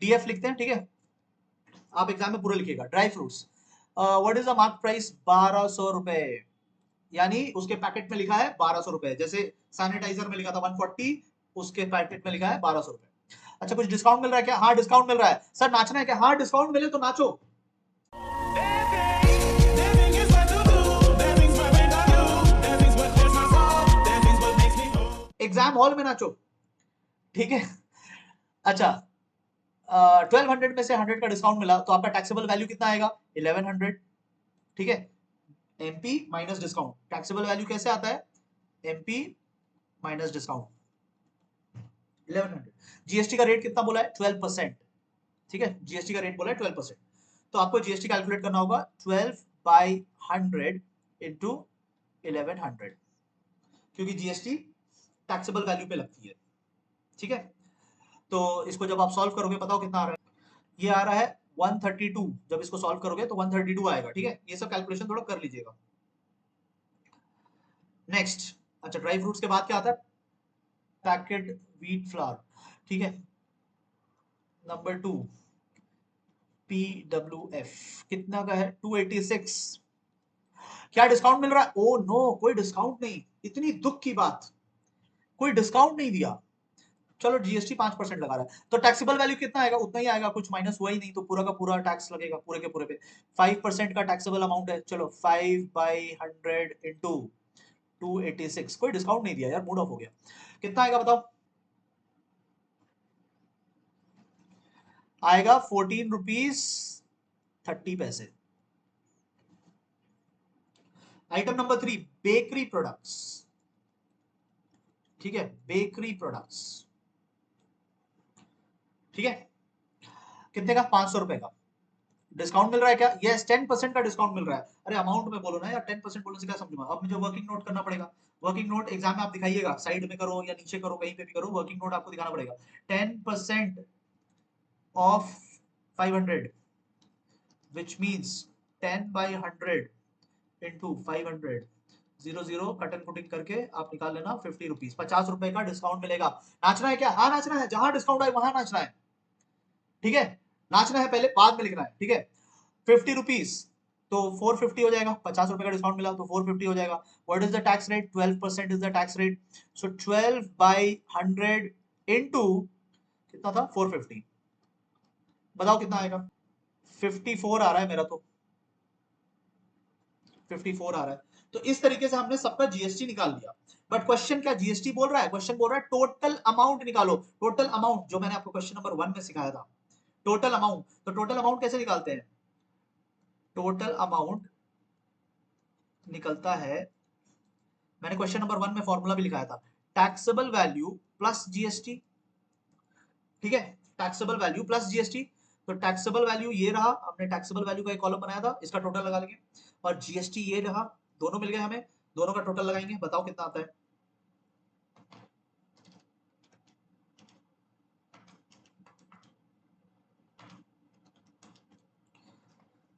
डीएफ लिखते हैं। ठीक है, आप एग्जाम में पूरा लिखिएगा, dry fruits. What is the mark price, 1200 रुपए। यानी उसके पैकेट में लिखा है 1200 रुपए, जैसे सैनिटाइजर में लिखा था 140, उसके पैकेट में लिखा है 1200 रुपए। अच्छा, कुछ डिस्काउंट मिल रहा है क्या, हाँ डिस्काउंट मिल रहा है। सर नाचना है क्या, हाँ डिस्काउंट मिले तो नाचो। एग्जाम हॉल में नाचो। ठीक है, अच्छा 1200 में से 100 का डिस्काउंट मिला तो आपका टैक्सेबल वैल्यू कितना आएगा, 1100। ठीक है, MP minus discount, taxable value कैसे आता है, एमपी माइनस डिस्काउंट 1100। जीएसटी का रेट कितना बोला है, 12%। ठीक है, जीएसटी का रेट बोला है 12%। तो आपको जीएसटी कैलकुलेट करना होगा 12/100 इंटू 1100, क्योंकि जीएसटी टैक्सेबल वैल्यू पे लगती है। ठीक है, तो इसको जब आप सॉल्व करोगे बताओ कितना आ रहा है, ये आ रहा है 132। जब इसको सॉल्व करोगे तो 132 आएगा। ठीक है, ये सब कैलकुलेशन थोड़ा कर लीजिएगा। नेक्स्ट, अच्छा ड्राई फ्रूट्स के बाद क्या आता है, पैकेट व्हीट फ्लावर। ठीक है, नंबर 2 PWF कितना का है, 286। क्या डिस्काउंट मिल रहा है, ओ नो कोई डिस्काउंट नहीं, इतनी दुख की बात, कोई डिस्काउंट नहीं दिया। चलो जीएसटी 5% लगा रहा है तो टैक्सेबल वैल्यू कितना आएगा, उतना ही आएगा, कुछ माइनस हुआ ही नहीं, तो पूरा का पूरा टैक्स लगेगा पूरे के पूरे पे। 5% का टैक्सेबल अमाउंट है, चलो 5/100 इंटू 286। कोई डिस्काउंट नहीं दिया यार, मूड ऑफ हो गया। कितना आएगा बताओ, आएगा 14 रुपीज 30 पैसे। Item number 3 bakery products. ठीक है, बेकरी प्रोडक्ट्स। ठीक है, कितने का, 500 रुपए का। डिस्काउंट मिल रहा है क्या, यस 10% का डिस्काउंट मिल रहा है। अरे अमाउंट में बोलो ना यार, 10% बोलने से क्या समझूंगा। अब मुझे वर्किंग नोट करना पड़ेगा। वर्किंग नोट एग्जाम में आप दिखाइएगा, साइड में करो या नीचे करो, कहीं पे भी करो, वर्किंग नोट आपको दिखाना पड़ेगा। 10% of 500 which means 10/100 into 500, 0 cut and putting करके आप निकाल लेना 50 रुपीज, 50 रुपए का डिस्काउंट मिलेगा। नाचना है क्या, हाँ नाचना है, जहां डिस्काउंट है वहां नाचना है। ठीक है, नाचना है पहले, बाद में लिखना है। ठीक है, 50 रुपीज तो 450 हो जाएगा, 50 रुपए का डिस्काउंट मिला तो 450 हो जाएगा। What is the tax rate, 12% is the tax rate. So 12/100 into कितना था, 450। बताओ कितना आएगा, 54 आ रहा है मेरा तो, 54 आ रहा है। तो इस तरीके से हमने सबका जीएसटी निकाल लिया। बट क्वेश्चन क्या जीएसटी बोल रहा है, क्वेश्चन बोल रहा है टोटल अमाउंट निकालो। टोटल अमाउंट जो मैंने आपको क्वेश्चन नंबर 1 में सिखाया था, टोटल अमाउंट। तो टोटल अमाउंट कैसे निकालते हैं, टोटल अमाउंट निकलता है, मैंने क्वेश्चन नंबर 1 में फॉर्मूला भी लिखाया था, टैक्सेबल वैल्यू प्लस जीएसटी। ठीक है, टैक्सेबल वैल्यू प्लस जीएसटी। तो टैक्सेबल वैल्यू ये रहा, हमने टैक्सेबल वैल्यू का एक कॉलम बनाया था, इसका टोटल लगा लेंगे, और जीएसटी ये रहा, दोनों मिल गए हमें, दोनों का टोटल लगाएंगे, बताओ कितना आता है।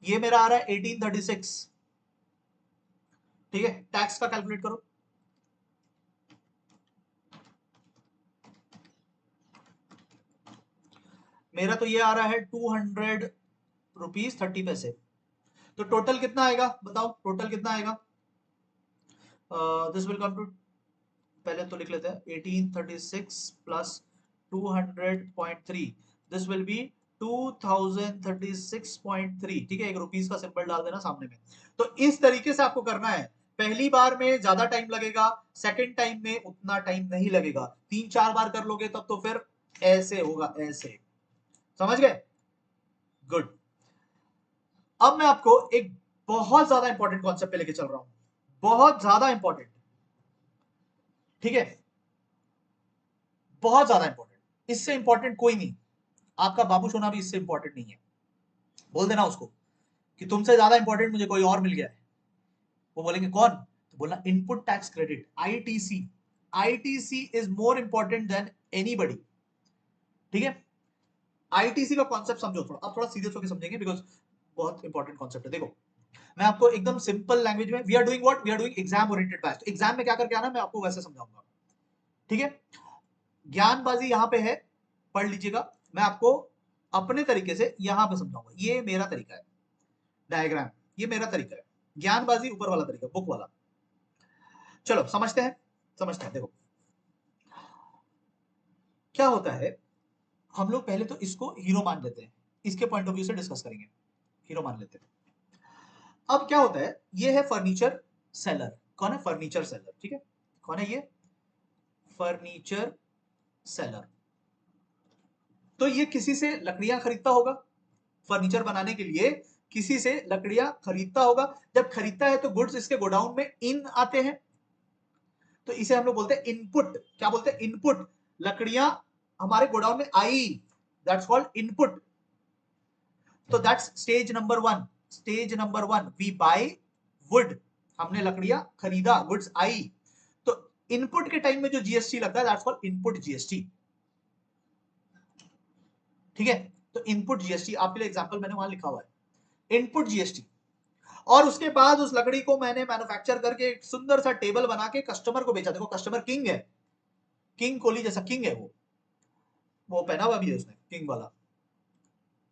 ये मेरा आ रहा है 1836। ठीक है, टैक्स का कैलकुलेट करो। मेरा तो ये आ रहा है 200 रुपीज 30 पैसे। तो टोटल कितना आएगा बताओ, टोटल कितना आएगा। दिस विल कम टू, पहले तो लिख लेते हैं 1836 प्लस 200.3, दिस विल बी 2036.3। ठीक है, एक रुपीस का सिंबल डाल देना सामने में। तो इस तरीके से आपको करना है। पहली बार में ज्यादा टाइम लगेगा, सेकंड टाइम में उतना टाइम नहीं लगेगा, 3-4 बार कर लोगे तब तो फिर ऐसे होगा, ऐसे। समझ गए? गुड। अब मैं आपको एक बहुत ज्यादा इंपॉर्टेंट कॉन्सेप्ट पे लेके चल रहा हूं, बहुत ज्यादा इंपॉर्टेंट। ठीक है, बहुत ज्यादा इंपॉर्टेंट, इससे इंपॉर्टेंट कोई नहीं, आपका बाबू सोना भी इससे इंपॉर्टेंट नहीं है। बोल देना उसको कि तुमसे ज्यादा इंपॉर्टेंट मुझे कोई और मिल गया है। वो बोलेंगे कौन, तो बोलना input tax credit, ITC. ITC is more important than anybody. ठीक है, आईटीसी का कॉन्सेप्ट समझो थोड़ा, अब थोड़ा सीरियस होकर समझेंगे, बिकॉज बहुत इंपॉर्टेंट कॉन्सेप्ट है। देखो, मैं आपको एकदम सिंपल लैंग्वेज में, we are doing what, we are doing exam oriented batch. तो एग्जाम में क्या करके आना मैं आपको वैसे समझाऊंगा। ठीक है, ज्ञानबाजी यहां पे है, पढ़ लीजिएगा। मैं आपको अपने तरीके से यहां पे समझाऊंगा, ये मेरा तरीका है, डायग्राम ये मेरा तरीका है, ज्ञानबाजी ऊपर वाला तरीका, बुक वाला। चलो समझते हैं, समझते हैं। देखो क्या होता है, हम लोग पहले तो इसको हीरो मान लेते हैं, इसके पॉइंट ऑफ व्यू से डिस्कस करेंगे, हीरो मान लेते हैं। अब क्या होता है, ये है फर्नीचर सेलर। कौन है? Furniture seller. ठीक है, कौन है ये? Furniture seller. तो ये किसी से लकड़ियां खरीदता होगा, फर्नीचर बनाने के लिए किसी से लकड़ियां खरीदता होगा। जब खरीदता है तो गुड्स इसके गोडाउन में इन आते हैं, तो इसे हम लोग बोलते हैं इनपुट। क्या बोलते हैं? इनपुट। लकड़ियां हमारे गोडाउन में आई, दैट्स कॉल्ड इनपुट। तो that's stage number 1। Stage number 1, we buy wood, हमने लकड़ियां खरीदा, गुड्स आई। तो इनपुट के टाइम में जो जीएसटी लगता है दैट्स कॉल्ड इनपुट जीएसटी। ठीक है, तो इनपुट जीएसटी आपके लिए एग्जांपल मैंने वहां लिखा हुआ है, इनपुट जीएसटी। और उसके बाद उस लकड़ी को मैंने मैन्युफैक्चर करके एक सुंदर सा टेबल बना के कस्टमर को बेचा। देखो कस्टमर किंग है, किंग कोहली जैसा किंग है वो पहना हुआ भी है उसने किंग वाला।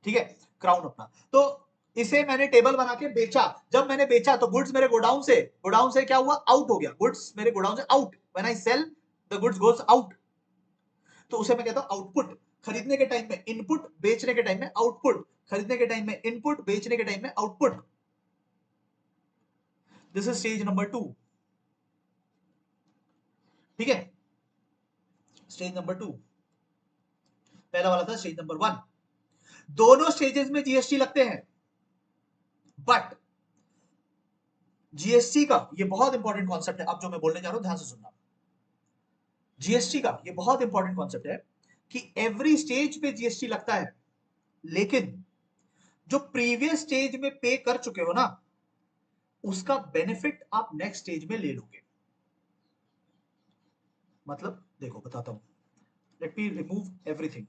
ठीक है, क्राउन अपना। तो इसे मैंने टेबल बना के बेचा। जब मैंने बेचा तो गुड्स मेरे गोडाउन से क्या हुआ? आउट हो गया, गुड्स मेरे गोडाउन से out. When I sell the goods goes out, तो उसे मैं कहता हूं आउटपुट। खरीदने के टाइम में इनपुट, बेचने के टाइम में आउटपुट। खरीदने के टाइम में इनपुट, बेचने के टाइम में output. This is stage number 2। ठीक है, स्टेज नंबर 2, पहला वाला था स्टेज नंबर 1। दोनों स्टेजेस में जीएसटी लगते हैं, बट जीएसटी का ये बहुत इंपॉर्टेंट कॉन्सेप्ट है, अब जो मैं बोलने जा रहा हूं ध्यान से सुनना। जीएसटी का ये बहुत इंपॉर्टेंट कॉन्सेप्ट है कि एवरी स्टेज पे जीएसटी लगता है, लेकिन जो प्रीवियस स्टेज में पे कर चुके हो ना, उसका बेनिफिट आप नेक्स्ट स्टेज में ले लोगे। मतलब देखो बताता हूं, लेट मी रिमूव एवरीथिंग।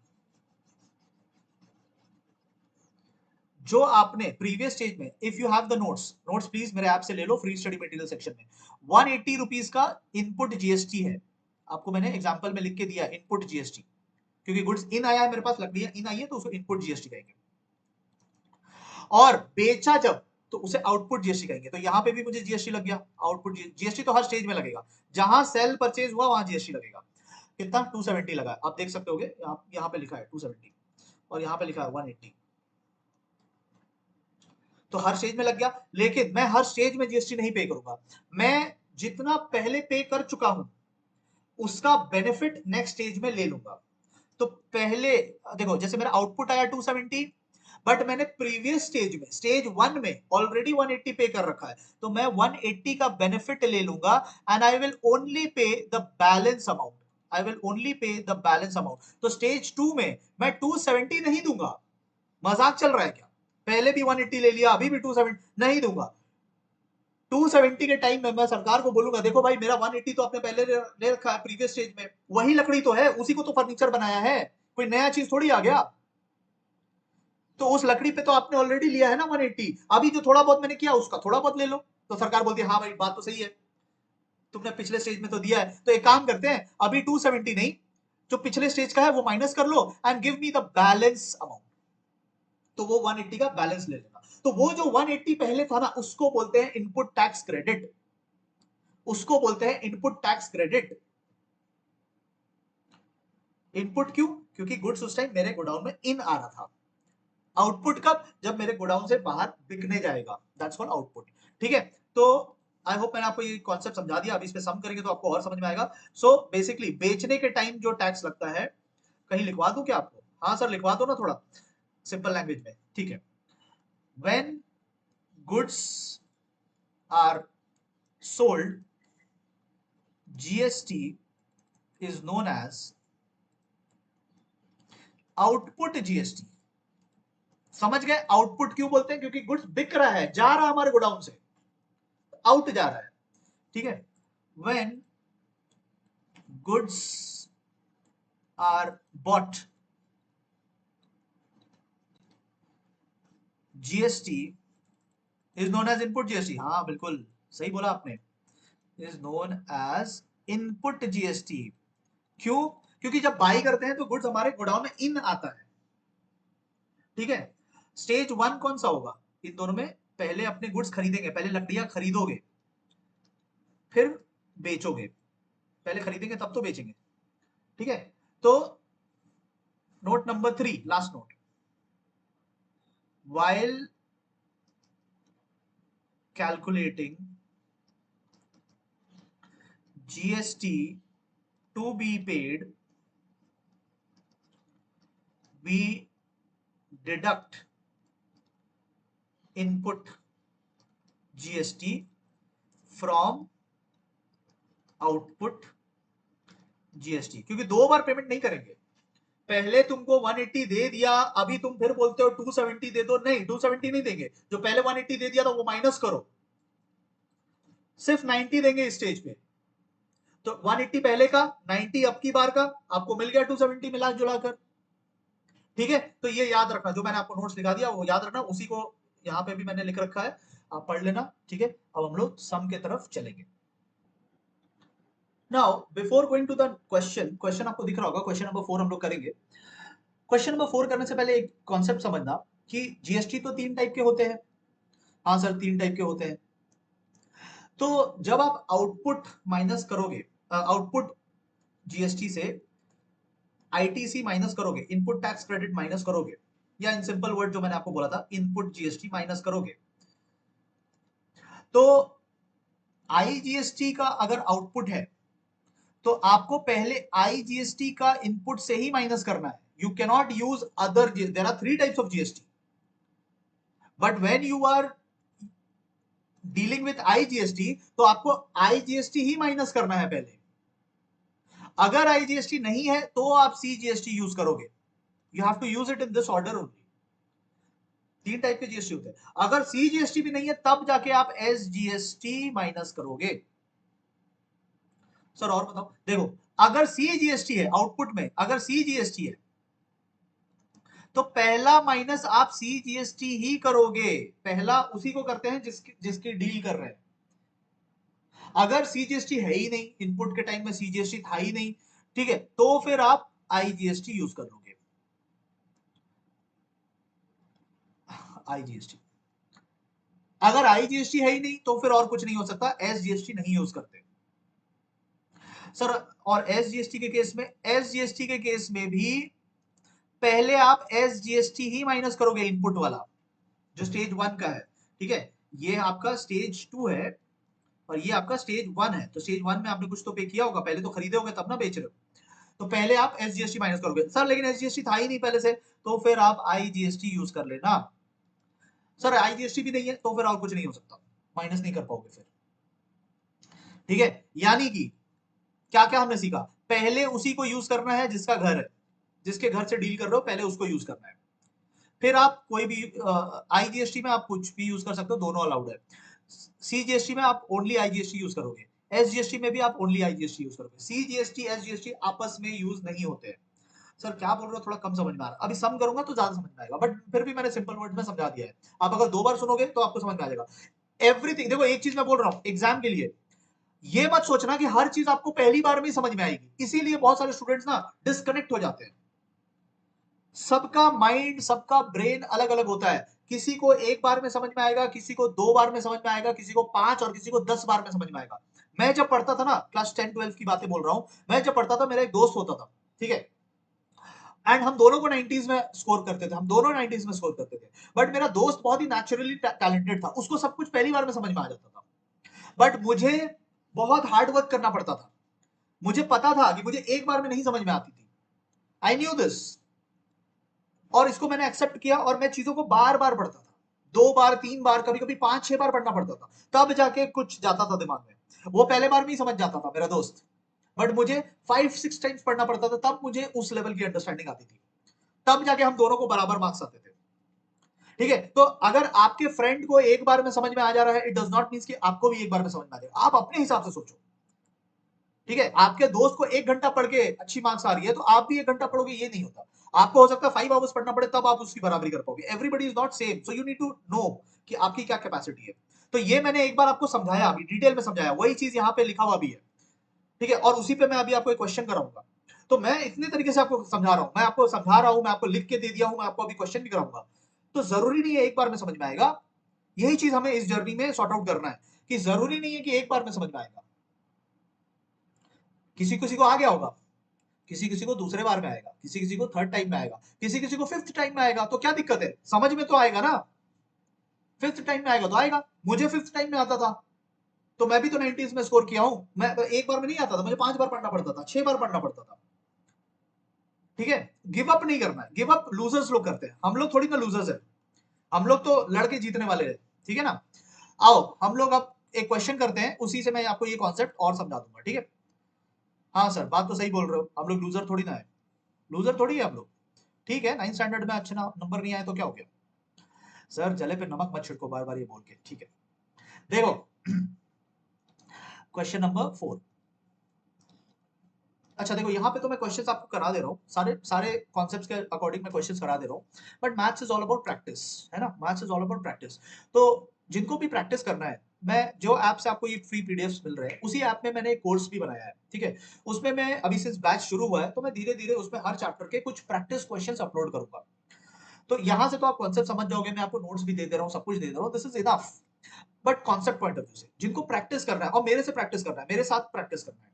जो आपने प्रीवियस स्टेज में, if you have the notes please मेरे ऐप से ले लो, फ्री स्टडी मटेरियल सेक्शन में 180 रुपीज का इनपुट जीएसटी है। आपको मैंने एग्जांपल में लिख के दिया इनपुट जीएसटी, क्योंकि गुड्स इन आया है मेरे पास, लकड़ियां इन आई है, तो उसको इनपुट जीएसटी कहेंगे। और बेचा जब, तो उसे आउटपुट जीएसटी कहेंगे। तो यहां पे भी मुझे जीएसटी लग गया, आउटपुट जीएसटी तो हर स्टेज में लगेगा, जहां सेल परचेज हुआ वहां जीएसटी लगेगा। कितना? 270 लगा, आप देख सकते होगे, यहां पे लिखा है 270 और यहां पे लिखा है 180। तो हर स्टेज में लग गया, लेकिन मैं हर स्टेज में जीएसटी नहीं पे करूंगा। मैं जितना पहले पे कर चुका हूं उसका बेनिफिट नेक्स्ट स्टेज में ले लूंगा। तो पहले देखो, जैसे मेरा आउटपुट आया 270, बट मैंने प्रीवियस स्टेज में, स्टेज 1 में ऑलरेडी 180 पे कर रखा है, तो मैं 180 का बेनिफिट ले लूंगा, and I will only pay the balance amount. I will only pay the balance amount. तो स्टेज 2 में मैं 270 नहीं दूंगा, मजाक चल रहा है क्या? पहले भी 180 ले लिया, अभी भी 270 नहीं दूंगा। 270 के टाइम में मैं सरकार को बोलूंगा देखो भाई मेरा 180 तो आपने पहले ले रखा है प्रीवियस स्टेज में, वही लकड़ी तो है, उसी को तो फर्नीचर बनाया है, कोई नया चीज थोड़ी आ गया। तो उस लकड़ी पे तो आपने ऑलरेडी लिया है ना 180, अभी जो थोड़ा बहुत मैंने किया उसका थोड़ा बहुत ले लो। तो सरकार बोलती है हाँ भाई बात तो सही है, तुमने पिछले स्टेज में तो दिया है, तो एक काम करते हैं अभी 270 नहीं, जो पिछले स्टेज का है वो माइनस कर लो and give me the balance amount. तो वो 180 का बैलेंस ले लेगा। तो वो जो 180 पहले था ना उसको बोलते हैं इनपुट टैक्स क्रेडिट, उसको बोलते हैं इनपुट टैक्स क्रेडिट। इनपुट क्यों? क्योंकि गुड्स उस टाइम मेरे गोडाउन में इन आ रहा था। आउटपुट कब? जब मेरे गोडाउन से बाहर बिकने जाएगा, दैट्स कॉल्ड आउटपुट। ठीक है, तो आई होप मैंने आपको ये कॉन्सेप्ट समझा दिया। अभी इस पे सम करेंगे तो आपको और समझ में आएगा। सो बेसिकली बेचने के टाइम जो टैक्स लगता है, कहीं लिखवा दूं क्या आपको? हाँ सर लिखवा दो ना थोड़ा सिंपल लैंग्वेज में, ठीक है। When goods are sold, GST is known as output GST। समझ गए आउटपुट क्यों बोलते हैं? क्योंकि गुड्स बिक रहा है, जा रहा है हमारे गोडाउन से, आउट जा रहा है। ठीक है, when goods are bought, GST is known as input GST। हाँ बिल्कुल सही बोला आपने, is known as input GST। क्यों? क्योंकि जब बाई करते हैं तो गुड्स हमारे गोडाउन में इन आता है। ठीक है, स्टेज 1 कौन सा होगा इन दोनों में? पहले अपने गुड्स खरीदेंगे, पहले लकड़ियां खरीदोगे फिर बेचोगे, पहले खरीदेंगे तब तो बेचेंगे। ठीक है, तो note number 3, last note, while calculating GST to be paid, we deduct input GST from output GST। क्योंकि दो बार पेमेंट नहीं करेंगे, पहले तुमको 180 दे दिया, अभी तुम फिर बोलते हो 270 दे दो, नहीं 270 नहीं देंगे, जो पहले 180 दे दिया था वो माइनस करो, सिर्फ 90 देंगे इस स्टेज पे। तो 180 पहले का, 90 अब की बार का, आपको मिल गया 270 मिला जुलाकर। ठीक है, तो ये याद रखना, जो मैंने आपको नोट्स लिखा दिया वो याद रखना, उसी को यहाँ पे भी मैंने लिख रखा है, आप पढ़ लेना। ठीक है, अब हम लोग सम के तरफ चलेंगे। Now before going to the question आपको दिख रहा होगा, क्वेश्चन नंबर 4 हम लोग करेंगे। क्वेश्चन नंबर 4 करने से पहले एक कॉन्सेप्ट समझना कि जीएसटी तो 3 टाइप के होते हैं। हाँ सर 3 टाइप के होते हैं। तो जब आप आउटपुट माइनस करोगे, आउटपुट जीएसटी से आईटीसी माइनस करोगे, इनपुट टैक्स क्रेडिट माइनस करोगे, या इन सिंपल वर्ड जो मैंने आपको बोला था इनपुट जीएसटी माइनस करोगे, तो आईजीएसटी का अगर आउटपुट है तो आपको पहले आईजीएसटी का इनपुट से ही माइनस करना है। You can not use other, there are 3 types of GST, but when you are dealing with IGST तो आपको आईजीएसटी ही माइनस करना है पहले। अगर आईजीएसटी नहीं है तो आप सीजीएसटी यूज करोगे, you have to use it in this order only. 3 type के जीएसटी होते हैं, अगर सीजीएसटी भी नहीं है तब जाके आप एसजीएसटी माइनस करोगे। सर और बताओ, देखो अगर सीजीएसटी है आउटपुट में, अगर सीजीएसटी है तो पहला माइनस आप सीजीएसटी ही करोगे, पहला उसी को करते हैं जिसकी डील कर रहे हैं। अगर सीजीएसटी है ही नहीं, इनपुट के टाइम में सीजीएसटी था ही नहीं, ठीक है, तो फिर आप आईजीएसटी यूज कर लोगे। आईजीएसटी, अगर आईजीएसटी है ही नहीं तो फिर और कुछ नहीं हो सकता, एसजीएसटी नहीं यूज करते सर। और एसजीएसटी के केस में, एसजीएसटी के केस में भी पहले आप एसजीएसटी ही माइनस करोगे, इनपुट वाला जो स्टेज 1 का है। ठीक है, ये आपका स्टेज 2 है और ये आपका स्टेज 1 है। तो स्टेज 1 में आपने कुछ तो पे किया होगा, पहले तो खरीदे होगे तब ना बेच रहे हो, तो पहले आप एसजीएसटी माइनस करोगे। सर लेकिन एसजीएसटी था ही नहीं पहले से, तो फिर आप आईजीएसटी यूज कर लेना। सर आईजीएसटी भी नहीं है तो फिर और कुछ नहीं हो सकता, माइनस नहीं कर पाओगे फिर। ठीक है, यानी कि क्या क्या हमने सीखा? पहले उसी को यूज करना है जिसका घर है, जिसके घर से डील कर रहे हो पहले उसको यूज करना है। फिर आप कोई भी आईजीएसटी में आप कुछ भी यूज कर सकते हो, दोनों अलाउड है। सीजीएसटी में आप ओनली आईजीएसटी यूज करोगे, एसजीएसटी में भी आप ओनली आईजीएसटी यूज करोगे। सीजीएसटी एसजीएसटी आपस में यूज नहीं होते हैं। सर क्या बोल रहे हो, थोड़ा कम समझ में आ रहा है, अभी सम करूंगा तो ज्यादा समझ में आएगा, बट फिर भी मैंने सिंपल वर्ड में समझा दिया है। आप अगर 2 बार सुनोगे तो आपको समझ में आ जाएगा एवरीथिंग। देखो एक चीज मैं बोल रहा हूँ एग्जाम के लिए, ये मत सोचना कि हर चीज आपको पहली बार में ही समझ में आएगी, इसीलिए बहुत सारे स्टूडेंट्स ना डिस्कनेक्ट हो जाते हैं। सबका माइंड, सबका ब्रेन अलग अलग होता है, किसी को एक बार में समझ में आएगा, किसी को 2 बार में समझ में आएगा, किसी को 5 और किसी को 10 बार में समझ में आएगा। मैं जब पढ़ता था ना, क्लास 10-12 की बातें बोल रहा हूं, मैं जब पढ़ता था मेरा एक दोस्त होता था, ठीक है, एंड हम दोनों को 90s में स्कोर करते थे, हम दोनों 90s में स्कोर करते थे। बट मेरा दोस्त बहुत ही नेचुरली टैलेंटेड था, उसको सब कुछ पहली बार में समझ में आ जाता था, बट मुझे बहुत हार्ड वर्क करना पड़ता था। मुझे पता था कि मुझे एक बार में नहीं समझ में आती थी, आई न्यू दिस, और इसको मैंने एक्सेप्ट किया और मैं चीजों को बार बार पढ़ता था, 2 बार 3 बार, कभी कभी 5-6 बार पढ़ना पड़ता था, तब जाके कुछ जाता था दिमाग में। वो पहले बार में ही समझ जाता था मेरा दोस्त, बट मुझे 5-6 टाइम्स पढ़ना पड़ता था, तब मुझे उस लेवल की अंडरस्टैंडिंग आती थी, तब जाके हम दोनों को बराबर मार्क्स आते थे। ठीक है, तो अगर आपके फ्रेंड को एक बार में समझ में आ जा रहा है, इट डज नॉट मीन कि आपको भी एक बार में समझ में आ जाएगा, आप अपने हिसाब से सोचो। ठीक है, आपके दोस्त को 1 घंटा पढ़ के अच्छी मार्क्स आ रही है, तो आप भी 1 घंटा पढ़ोगे, ये नहीं होता। आपको हो सकता है 5 आवर्स पढ़ना पड़े, तब आप उसकी बराबरी कर पाओगे। Everybody is not same, so you need to know कि आपकी क्या कैपेसिटी है। तो ये मैंने एक बार आपको समझाया, अभी डिटेल में समझाया, वही चीज यहाँ पे लिखा हुआ भी है। ठीक है, और उसी पे मैं अभी आपको एक क्वेश्चन कराऊंगा। तो मैं इतने तरीके से आपको समझा रहा हूँ, मैं आपको समझा रहा हूँ, मैं आपको लिख के दे दिया हूँ, मैं आपको अभी क्वेश्चन भी कराऊंगा। तो जरूरी नहीं है एक बार में समझ में आएगा, यही चीज हमें इस जर्नी में सॉर्ट आउट करना है, कि जरूरी नहीं है कि एक बार में समझ में आएगा। किसी किसी को आ गया होगा, किसी किसी को दूसरे बार में आएगा, किसी किसी को थर्ड टाइम में आएगा, किसी किसी को 5th टाइम में आएगा, तो क्या दिक्कत है, समझ में तो आएगा ना। 5th टाइम में आएगा तो आएगा, मुझे 5th टाइम में आता था, तो मैं भी तो 90s में स्कोर किया हूं। मैं एक बार में नहीं आता था, मुझे 5 बार पढ़ना पड़ता था, 6 बार पढ़ना पड़ता था। ठीक है, गिव अप नहीं करना है, गिव अप लूजर्स लोग करते हैं, हम लोग थोड़ी ना लूजर्स है, हम लोग तो लड़के जीतने वाले हैं। ठीक है ना, आओ हम लोग अब एक क्वेश्चन करते हैं, उसी से मैं आपको ये कॉन्सेप्ट और समझा दूंगा। ठीक है, हाँ सर बात तो सही बोल रहे हो, हम लोग लूजर थोड़ी ना है, लूजर थोड़ी है हम लोग। ठीक है, 9th स्टैंडर्ड में अच्छे नंबर नहीं आए तो क्या हो गया, सर जले पे नमक मत छिड़को बार बार ये बोल के। ठीक है, देखो क्वेश्चन नंबर 4। अच्छा देखो, यहाँ पे तो मैं क्वेश्चंस आपको करा दे रहा हूँ, सारे सारे कॉन्सेप्ट्स के अकॉर्डिंग मैं क्वेश्चंस करा दे रहा हूँ, but maths is all about practice, है ना, maths is all about practice. तो जिनको भी प्रैक्टिस करना है, मैं जो ऐप से आपको ये फ्री पीडीएफ्स मिल रहे हैं, उसी ऐप में मैंने एक कोर्स भी बनाया है। ठीक है, उसमें मैं अभी सिंस बैच शुरू हुआ है, तो मैं धीरे धीरे उसमें हर चैप्टर के कुछ प्रैक्टिस क्वेश्चंस अपलोड करूंगा। तो यहाँ से तो आप कॉन्सेप्ट समझ जाओगे, मैं आपको नोट्स भी दे दे रहा हूँ, सब कुछ दे दे रहा हूँ, this is enough. But concept point of view से जिनको प्रैक्टिस करना है और मेरे से प्रैक्टिस करना है, मेरे साथ प्रैक्टिस करना है,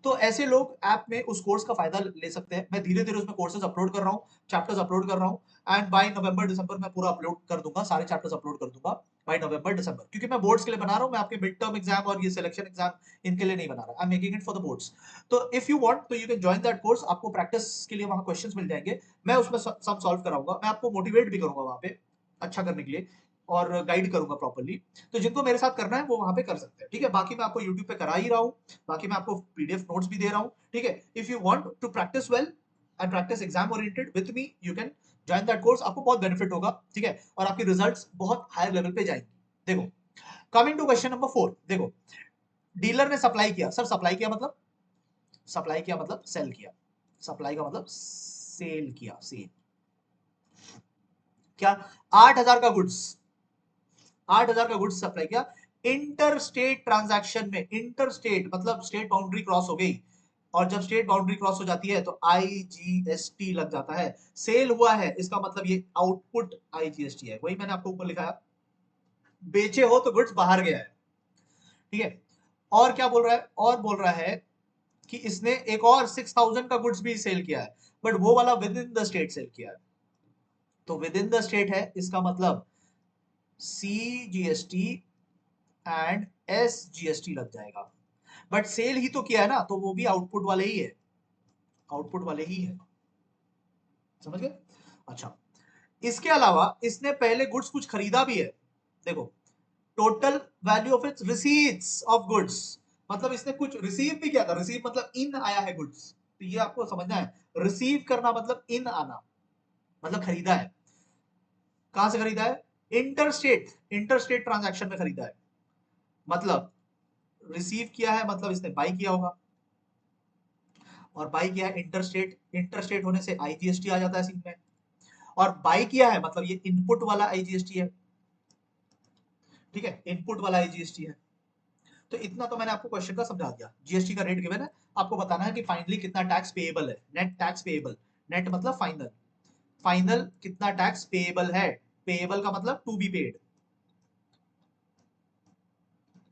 तो ऐसे लोग ऐप में उस कोर्स का फायदा ले सकते हैं। मैं धीरे धीरे उसमें कोर्सेज अपलोड कर रहा हूँ, चैप्टर्स अपलोड कर रहा हूँ, एंड बाय नवंबर दिसंबर में पूरा अपलोड कर दूंगा, सारे चैप्टर्स अपलोड कर दूंगा बाय नवंबर दिसंबर, क्योंकि मैं बोर्ड्स के लिए बना रहा हूँ, मैं आपके मिड टर्म एग्जाम और ये सिलेक्शन एग्जाम इनके लिए नहीं बना रहा, I am making it for the boards. तो इफ यू वांट तो you can join that course, आपको प्रैक्टिस के लिए वहां क्वेश्चंस मिल जाएंगे, मैं उसमें सम सॉल्व कराऊंगा, मैं आपको मोटिवेट भी करूंगा वहां पे अच्छा करने के लिए, और गाइड करूंगा प्रॉपर्ली। तो जिनको मेरे साथ करना है वो वहां पे कर सकते हैं। ठीक है, बाकी मैं आपको यूट्यूब पे करा ही रहा हूँ, बाकी मैं आपको पीडीएफ नोट्स भी दे रहा हूँ। ठीक है, if you want to practice well and practice exam oriented with me, you can join that course, आपको बहुत बेनिफिट होगा। ठीक है, और आपके रिजल्ट्स बहुत हायर लेवल पे जाएंगे। देखो, कमिंग टू क्वेश्चन नंबर 4, देखो डीलर ने सप्लाई किया, सर सप्लाई किया मतलब, सप्लाई किया मतलब सेल किया, सप्लाई का मतलब सेल किया, सेल क्या, 8,000 का गुड्स, 8,000 का गुड्स सप्लाई किया। इंटर स्टेट ट्रांजैक्शन में, इंटर स्टेट मतलब स्टेट बाउंड्री क्रॉस हो गई, और जब स्टेट बाउंड्री क्रॉस हो जाती है तो आईजीएसटी लग जाता है। सेल हुआ है इसका मतलब ये आउटपुट आईजीएसटी है, वही मैंने आपको ऊपर लिखा है, बेचे हो तो गुड्स बाहर गया है। ठीक है, और क्या बोल रहा है, और बोल रहा है कि इसने एक और 6,000 का गुड्स भी सेल किया है, बट वो वाला within the state sell किया है, तो विद इन द स्टेट है, इसका मतलब सीजीएसटी एंड एसजीएसटी लग जाएगा, बट सेल ही तो किया है ना, तो वो भी आउटपुट वाले ही है, आउटपुट वाले ही है, समझ गए। अच्छा, इसके अलावा इसने पहले गुड्स कुछ खरीदा भी है, देखो total value of its receipts of goods, मतलब इसने कुछ रिसीव भी किया था, रिसीव मतलब इन आया है गुड्स, तो ये आपको समझना है, रिसीव करना मतलब इन आना, मतलब खरीदा है। कहां से खरीदा है? इंटरस्टेट, इंटरस्टेट ट्रांजैक्शन में खरीदा है, मतलब रिसीव किया है मतलब इसने बाई किया होगा, और बाई किया है इंटरस्टेट, इंटरस्टेट होने से आईजीएसटी आ जाता है सीन में, और बाई किया है मतलब ये इनपुट वाला आईजीएसटी है, ठीक है, इनपुट वाला आईजीएसटी है। तो इतना तो मैंने आपको क्वेश्चन का समझा दिया, जीएसटी का रेट गिवन है, आपको बताना है कि फाइनली कितना टैक्स पेएबल है, नेट टैक्स पेएबल, नेट मतलब फाइनल, फाइनल कितना टैक्स पेएबल है, पेएबल का मतलब टू बी पेड,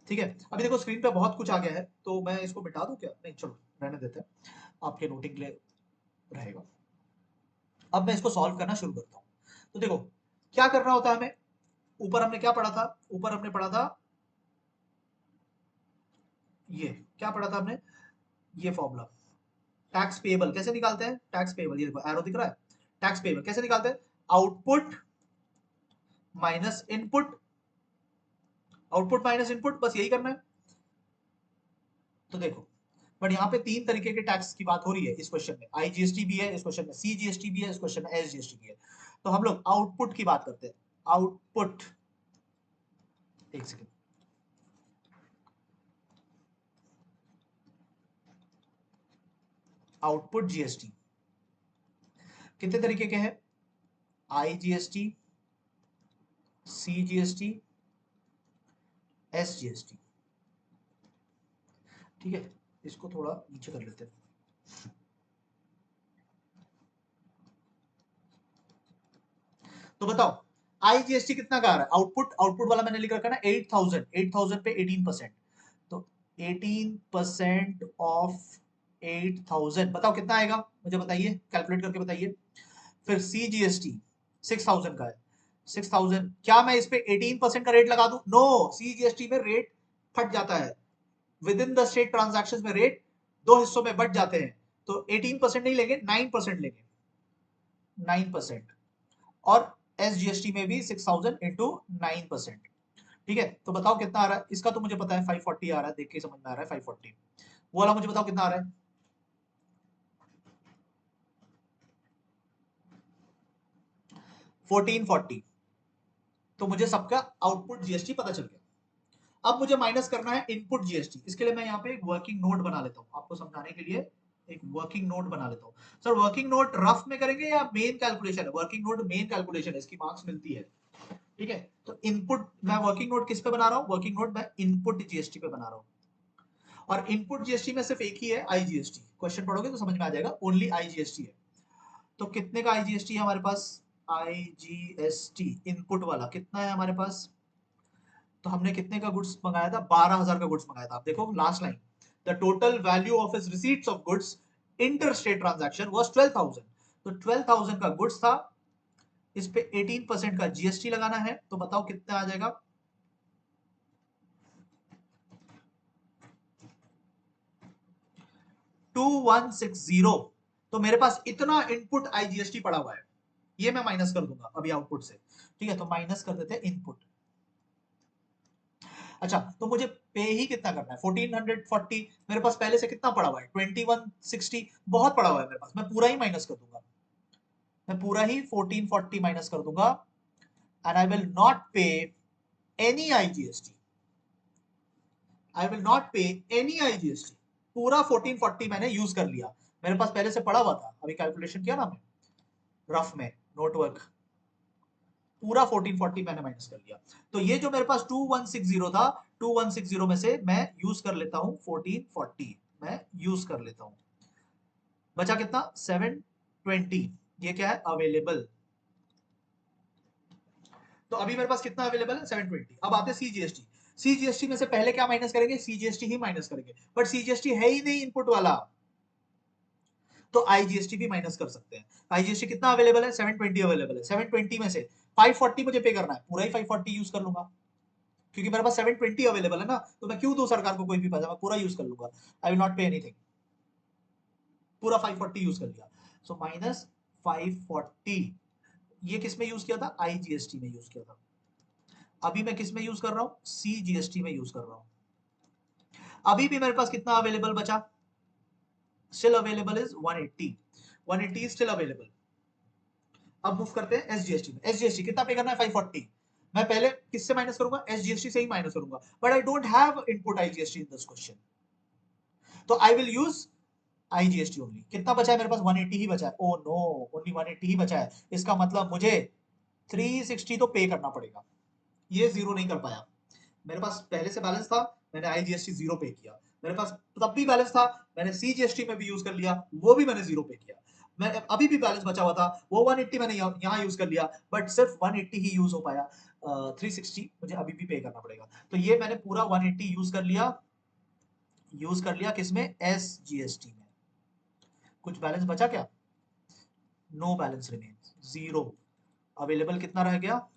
ठीक है। अभी देखो स्क्रीन पे बहुत कुछ आ गया है, तो मैं इसको मिटा दूं क्या? नहीं चलो रहने देते हैं, आपके नोटिंग के लिए रहेगा। अब मैं इसको सॉल्व करना शुरू करता हूँ। तो देखो क्या करना होता है हमें, ऊपर हमने क्या पढ़ा था, ऊपर हमने पढ़ा था ये, क्या पढ़ा था हमने, ये फॉर्मूला, टैक्स पेएबल कैसे निकालते हैं, टैक्स पेएबल, ये देखो एरो दिख रहा है, टैक्स पेएबल कैसे निकालते हैं, output minus input, output minus input, बस यही करना है। तो देखो, बट यहाँ पे तीन तरीके के टैक्स की बात हो रही है इस क्वेश्चन में, आईजीएसटी भी है इस क्वेश्चन में, सीजीएसटी भी है इस क्वेश्चन में, एसजीएसटी भी है। तो हम लोग आउटपुट की बात करते हैं, आउटपुट, एक सेकेंड, आउटपुट जीएसटी कितने तरीके के हैं, आईजीएसटी, सीजीएसटी, एसजीएसटी, ठीक है। इसको थोड़ा नीचे कर लेते हैं। तो बताओ आईजीएसटी कितना का आ रहा है, आउटपुट, आउटपुट वाला मैंने लिख रखा है ना 8000, 8000 पे 18%, तो 18% ऑफ 8000 बताओ कितना आएगा, मुझे बताइए, कैलकुलेट करके बताइए। फिर सीजीएसटी 6000 का है, 6000, क्या मैं इस पे 18% का रेट लगा दूं? नो, सीजीएसटी में रेट फट जाता है, with in the state transactions में रेट दो हिस्सों में बट जाते हैं, तो 18% नहीं लेंगे, 9% लेंगे, 9%, और एसजीएसटी में भी 6000 इंटू 9%, ठीक है। तो बताओ कितना आ रहा है, इसका तो मुझे पता है 540 आ रहा है, देख के समझ में आ रहा है 540, वो वाला मुझे बताओ कितना आ रहा है, 1440, तो मुझे सबका आउटपुट जीएसटी पता चल गया। अब मुझे माइनस करना है इनपुट जीएसटी, इसके लिए मैं यहाँ पे एक वर्किंग नोट बना लेता हूँ आपको समझाने के लिए, एक वर्किंग नोट बना लेता हूँ। सर वर्किंग नोट रफ में करेंगे या मेन कैलकुलेशन है? वर्किंग नोट मेन कैलकुलेशन है, इसकी मार्क्स मिलती है, ठीक है। तो इनपुट, मैं वर्किंग नोट किस पे बना रहा हूँ, वर्किंग नोट मैं इनपुट जीएसटी पे बना रहा हूँ, और इनपुट जीएसटी में सिर्फ एक ही है, आईजीएसटी, क्वेश्चन पढ़ोगे तो समझ में आ जाएगा, ओनली आईजीएसटी है। तो कितने का आईजीएसटी है हमारे पास, आईजीएसटी इनपुट वाला कितना है हमारे पास, तो हमने कितने का गुड्स मंगाया था, 12000 का गुड्स मंगाया था। आप देखो last line, the total value of his receipts of goods inter state transaction was 12000, तो 12000 का गुड्स था, इस पे 18% का जीएसटी लगाना है, तो बताओ कितना आ जाएगा, 2160। तो मेरे पास इतना इनपुट आईजीएसटी पड़ा हुआ है, ये मैं माइनस कर दूंगा अभी आउटपुट से, ठीक है। तो माइनस कर देते हैं इनपुट। अच्छा, तो मुझे पे ही कितना करना है, 1440, मेरे पास पहले से कितना पड़ा हुआ है, 2160, बहुत पड़ा हुआ है मेरे पास, मैं पूरा ही माइनस कर दूंगा, मैं पूरा ही 1440 माइनस कर दूंगा, एंड आई विल नॉट पे any IGST, I will not पे एनी आईजीएसटी, पूरा 1440 मैंने यूज कर लिया, मेरे पास पहले से पड़ा हुआ था, अभी कैलकुलेशन किया ना मैं रफ में नोटवर्क, पूरा 1440 मैंने माइनस कर लिया। तो ये जो मेरे पास 2160 था, 2160 में से मैं यूज कर लेता हूं 1440, मैं यूज कर लेता हूं, बचा कितना 720, ये क्या है अवेलेबल, तो अभी मेरे पास कितना अवेलेबल है 720। अब आते हैं सीजीएसटी, सीजीएसटी में से पहले क्या माइनस करेंगे, सीजीएसटी ही माइनस करेंगे, बट सीजीएसटी है ही नहीं इनपुट वाला, तो आईजीएसटी भी माइनस कर सकते हैं। आईजीएसटी कितना अवेलेबल है, 720 अवेलेबल है, 720 में से 540 मुझे पे करना है, पूरा ही 540 यूज कर लूंगा, क्योंकि मेरे पास 720 अवेलेबल है ना, तो मैं क्यों दूं सरकार को कोई भी पैसा, मैं पूरा यूज कर लूंगा, I will not pay anything, पूरा 540 यूज कर लिया, सो माइनस 540, ये किस में यूज किया था, आईजीएसटी में यूज किया था, अभी मैं किस में यूज कर रहा हूं, सीजीएसटी में यूज कर रहा हूं। अभी भी मेरे पास कितना अवेलेबल बचा, still available is 180, 180 still available. अब मूव करते हैं एसजीएसटी में। एसजीएसटी कितना पे करना है, 540। मैं पहले किससे माइनस करूंगा, एसजीएसटी से ही माइनस करूंगा, but I don't have input IGST in this question, तो I will use IGST only. कितना बचा है मेरे पास, 180 ही बचा है। ओ नो, ओनली 180 ही बचा है। इसका मतलब मुझे 360 तो पे करना पड़ेगा, ये जीरो नहीं कर पाया। मेरे पास पहले से बैलेंस था, मैंने आईजीएसटी जीरो पे किया। मेरे पास तब भी बैलेंस था, मैंने सीजीएसटी में भी यूज कर लिया, वो भी मैंने जीरो पे किया। मैं अभी भी बैलेंस बचा हुआ था, वो 180 मैंने यहाँ यूज कर लिया, बट सिर्फ 180 ही यूज हो पाया। 360 मुझे अभी भी पे करना पड़ेगा। तो ये मैंने पूरा 180 यूज कर लिया किसमें, एसजीएसटी में। कुछ बैलेंस बचा क्या, no balance remains, zero. Available कितना रह गया,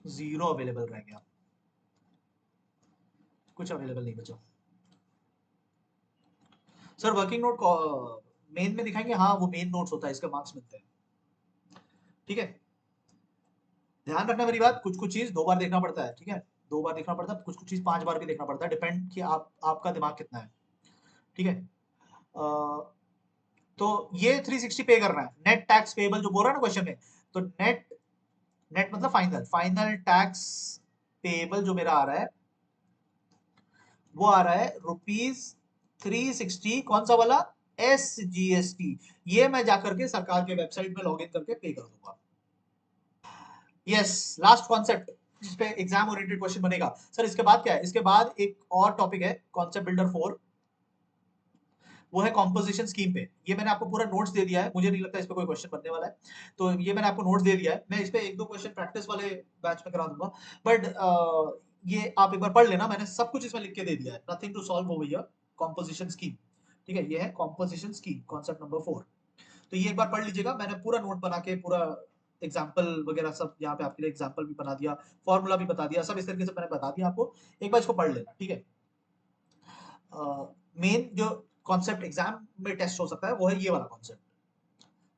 जीरो अवेलेबल रह गया, कुछ अवेलेबल नहीं बचा। सर वर्किंग नोट मेन में दिखाएंगे, हाँ वो मेन नोट्स होता है, इसके मार्क्स मिलते हैं, ठीक है। ध्यान रखना मेरी बात, कुछ कुछ चीज 2 बार देखना पड़ता है, ठीक है, 2 बार देखना पड़ता है, कुछ कुछ चीज 5 बार भी देखना पड़ता है, डिपेंड कि आपका दिमाग कितना है, ठीक है। तो ये 360 पे करना है, नेट टैक्स पेबल जो बोल रहा है ना क्वेश्चन में, तो नेट नेट मतलब फाइनल फाइनल टैक्स पेबल जो मेरा आ रहा है, वो आ रहा है ₹360, कौन सा वाला, एसजीएसटी। ये मैं जाकर के सरकार के वेबसाइट में लॉगिन करके पे कर दूंगा। यस, लास्ट कॉन्सेप्ट जिस पे एग्जाम ओरिएंटेड क्वेश्चन बनेगा। सर इसके बाद क्या है, इसके बाद एक और टॉपिक है कॉन्सेप्ट बिल्डर 4, वो है कॉम्पोजिशन स्कीम पे। ये मैंने आपको पूरा नोट्स दे दिया है, मुझे नहीं लगता इस पे कोई क्वेश्चन बनने वाला है, तो ये मैंने आपको नोट्स दे दिया है। मैं इस पे 1-2 क्वेश्चन प्रैक्टिस वाले बैच में करा दूंगा, बट ये आप एक बार पढ़ लेना, मैंने सब कुछ इसमें लिख के दे दिया है, nothing to solve over here. Composition scheme, ठीक है, ये है कॉम्पोजिशन स्कीम, कॉन्सेप्ट नंबर 4। तो ये एक बार पढ़ लीजिएगा, मैंने पूरा नोट बना के पूरा एग्जाम्पल वगैरह सब यहाँ पे आपके लिए एग्जाम्पल भी बना दिया, फॉर्मूला भी बता दिया, सब इस तरीके से मैंने बता दिया आपको। एक बार इसको पढ़ लेना, ठीक है। मेन जो कॉन्सेप्ट एग्जाम में टेस्ट हो सकता है वो है ये वाला कॉन्सेप्ट,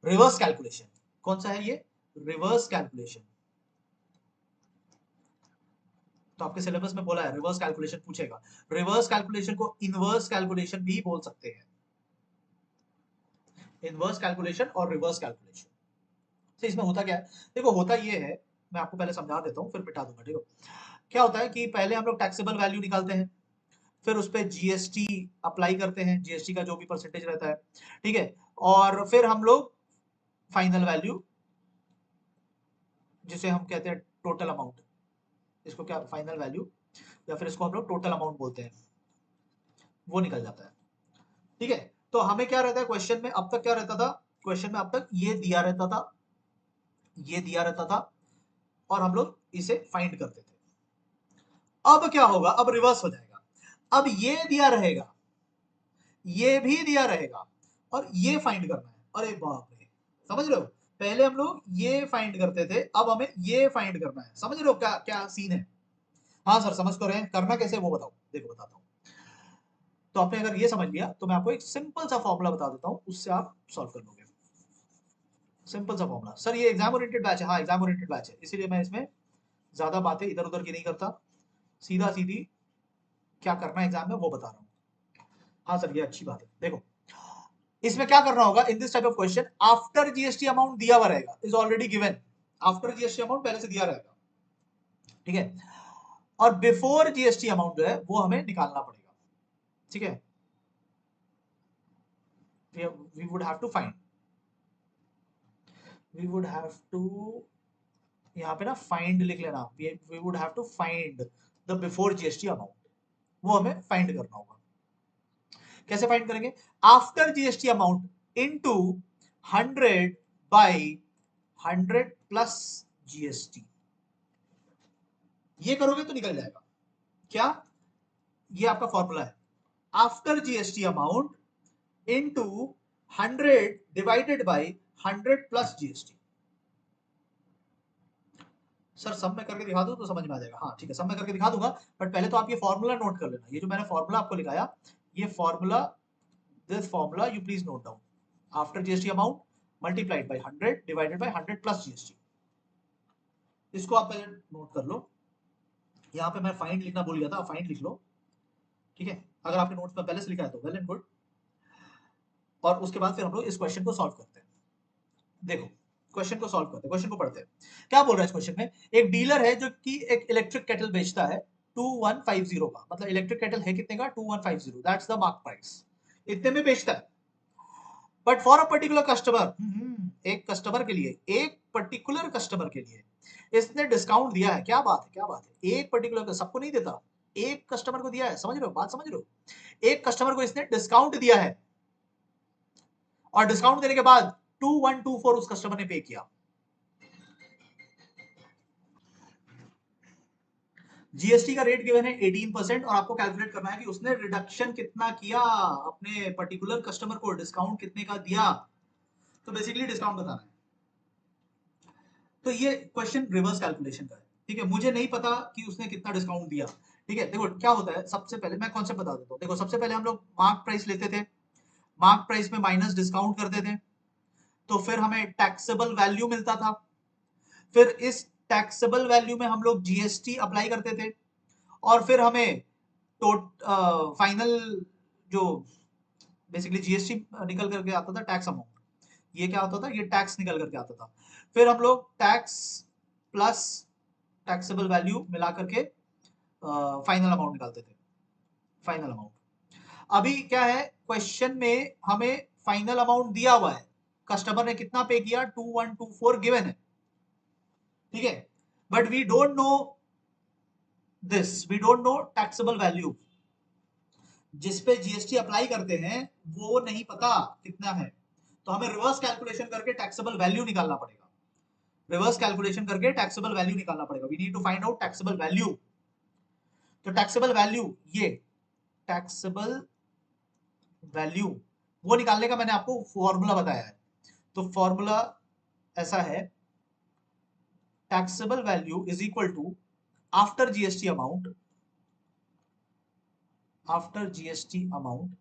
रिवर्स कैलकुलेशन। कौन सा है ये, रिवर्स कैलकुलेशन। तो आपके सिलेबस में बोला है रिवर्स कैलकुलेशन पूछेगा। रिवर्स कैलकुलेशन को इनवर्स कैलकुलेशन भी बोल सकते हैं, इनवर्स कैलकुलेशन और रिवर्स कैलकुलेशन। तो इसमें होता क्या है, देखो होता ये है, मैं आपको पहले समझा देता हूँ फिर मिटा दूंगा, ठीक है। क्या होता है कि पहले हम लोग टैक्सेबल वैल्यू निकालते हैं, फिर उस पर जीएसटी अप्लाई करते हैं, जीएसटी का जो भी परसेंटेज रहता है, ठीक है, और फिर हम लोग फाइनल वैल्यू, जिसे हम कहते हैं टोटल अमाउंट, इसको क्या फाइनल वैल्यू, या फिर इसको हम लोग टोटल अमाउंट बोलते हैं, वो निकल जाता है, ठीक है। तो हमें क्या रहता है क्वेश्चन में, अब तक क्या रहता था क्वेश्चन में, अब तक ये दिया रहता था, ये दिया रहता था, और हम लोग इसे फाइंड करते थे। अब क्या होगा, अब रिवर्स हो जाएगा, अब ये दिया रहेगा, ये भी दिया रहेगा, और ये फाइंड करना है। अरे बाप रे, समझ रहे हो, पहले हम लोग ये फाइंड करते थे, अब हमें ये फाइंड करना है। समझ रहे हो क्या क्या सीन है, हाँ सर समझ तो रहे हैं, करना कैसे वो बताओ, देखो बताता हूँ। तो आपने अगर ये समझ लिया तो मैं आपको एक सिंपल सा फॉर्मूला बता देता हूँ, उससे आप सॉल्व कर लोगे। सिंपल सा फॉर्मूला, सर ये एग्जाम ओरिएंटेड बैच है, हाँ एग्जाम ओरिएंटेड बैच है, इसीलिए मैं इसमें ज्यादा बातें इधर उधर की नहीं करता, सीधा सीधी क्या करना है एग्जाम में वो बता रहा हूँ। हाँ सर ये अच्छी बात है, देखो इसमें क्या करना होगा, in this type of question after GST amount दिया हुआ रहेगा, is already given, after GST amount पहले से दिया रहेगा, ठीक है, और बिफोर जीएसटी अमाउंट जो है वो हमें निकालना पड़ेगा, ठीक है। we would have to find, we would have to, यहाँ पे ना फाइंड लिख लेना, we would have to find the before GST amount, वो हमें फाइंड करना होगा। कैसे फाइंड करेंगे, after GST amount into 100 by 100 plus GST, ये करोगे तो निकल जाएगा। क्या, ये आपका फॉर्मूला है, after GST amount into 100 divided by 100 plus GST. Sir सब में करके दिखा दूं तो समझ में आ जाएगा, हाँ ठीक है सब में करके दिखा दूंगा, बट पहले तो आप ये फॉर्मूला नोट कर लेना, ये जो मैंने फॉर्मूला आपको लिखाया, ये formula, this formula you please note down, after GST amount multiplied by 100 divided by 100 plus GST, इसको आप पहले नोट कर लो। यहाँ पे मैं फाइंड लिखना भूल गया था, फाइंड लिख लो, ठीक है, अगर आपके नोट्स में पहले से लिखा है तो वेल एंड गुड। और उसके बाद फिर हम लोग इस क्वेश्चन को सॉल्व करते हैं। देखो क्वेश्चन को सॉल्व करते हैं, क्वेश्चन को पढ़ते हैं। क्या बोल रहा है इस क्वेश्चन में, एक डीलर है जो कि एक इलेक्ट्रिक केटल बेचता है 2150 का, मतलब इलेक्ट्रिक केटल है कितने का, 2150, दैट्स द मार्क प्राइस, इतने में बेचता है। But for a particular customer, एक कस्टमर के लिए, एक पर्टिकुलर कस्टमर के लिए इसने डिस्काउंट दिया है। क्या बात है, क्या बात है, एक पर्टिकुलर, सबको नहीं देता, एक कस्टमर को दिया है। समझ रहे हो बात, समझ रहे हो, एक कस्टमर को इसने डिस्काउंट दिया है और डिस्काउंट देने के बाद 2124 उस कस्टमर ने पे किया। जीएसटी का रेट गिवन है 18% और आपको कैलकुलेट करना है कि उसने रिडक्शन कितना किया, अपने पर्टिकुलर कस्टमर को डिस्काउंट कितने का दिया। तो बेसिकली डिस्काउंट बताना है। तो ये क्वेश्चन रिवर्स कैलकुलेशन का है। ठीक है, मुझे नहीं पता कि उसने कितना डिस्काउंट दिया। ठीक है, देखो क्या होता है, सबसे पहले मैं कॉन्सेप्ट बता देता हूँ। देखो सबसे पहले हम लोग मार्क प्राइस लेते थे, मार्क प्राइस में माइनस डिस्काउंट करते थे, तो फिर हमें टैक्सेबल वैल्यू मिलता था। फिर इस टैक्सेबल वैल्यू में हम लोग जीएसटी अप्लाई करते थे और फिर हमें फाइनल जो बेसिकली जीएसटी निकल करके आता था टैक्स अमाउंट, ये क्या होता था, ये टैक्स निकल करके आता था। फिर हम लोग टैक्स प्लस टैक्सेबल वैल्यू मिला करके फाइनल अमाउंट निकालते थे, फाइनल अमाउंट। अभी क्या है, क्वेश्चन में हमें फाइनल अमाउंट दिया हुआ है, कस्टमर ने कितना पे किया, 2124 गिवन है। ठीक है, but we don't know this, we don't know taxable value, जिसपे जीएसटी अप्लाई करते हैं वो नहीं पता कितना है। तो हमें रिवर्स कैलकुलेशन करके टैक्सेबल वैल्यू निकालना पड़ेगा, रिवर्स कैलकुलेशन करके टैक्सेबल वैल्यू निकालना पड़ेगा। We need to find out taxable value. तो टैक्सेबल वैल्यू, ये टैक्सेबल वैल्यू वो निकालने का मैंने आपको फॉर्मूला बताया है। तो फॉर्मूला ऐसा है, taxable value is equal to after GST amount, after GST amount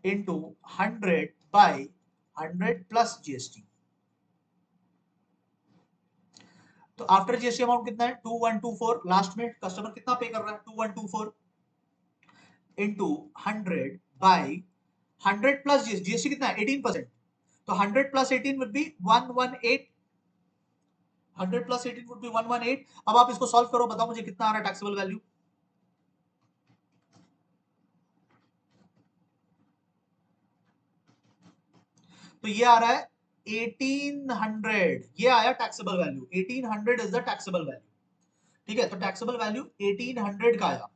into 100 by 100 plus GST. तो आफ्टर जीएसटी अमाउंट कितना है, 2124, लास्ट में कस्टमर कितना पे कर रहा है, 2124 इनटू 100 बाय 100 प्लस जीएसटी कितना है, 18%। तो 100 plus 18 would be 118, 100 plus 18 would be 118। अब आप इसको सॉल्व करो, बताओ मुझे कितना आ रहा है टैक्सेबल वैल्यू। तो ये आ रहा है 1800, ये आया taxable value, 1800 is the taxable value. ठीक है, तो टैक्सेबल वैल्यू 1800 का आया,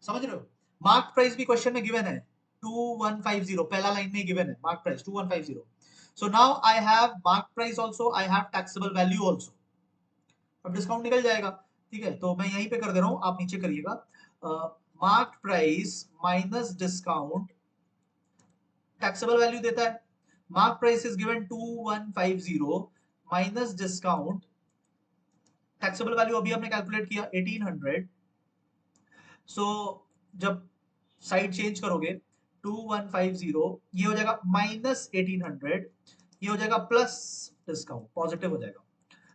समझ रहे हो। मार्क प्राइस भी क्वेश्चन में गिवन है 2150, पहला लाइन में गिवन है mark price 2150। So now I have mark price also, I have taxable value also. अब डिस्काउंट निकल जाएगा। ठीक है, तो मैं यहीं पे कर दे रहा हूं, आप नीचे करिएगा, mark price minus discount taxable value देता है। Mark price is given 2150 minus discount, taxable value अभी हमने कैलकुलेट किया 1800। सो जब साइड चेंज करोगे 2150, ये हो जाएगा माइनस 1800, ये हो जाएगा प्लस डिस्काउंट, पॉजिटिव हो जाएगा।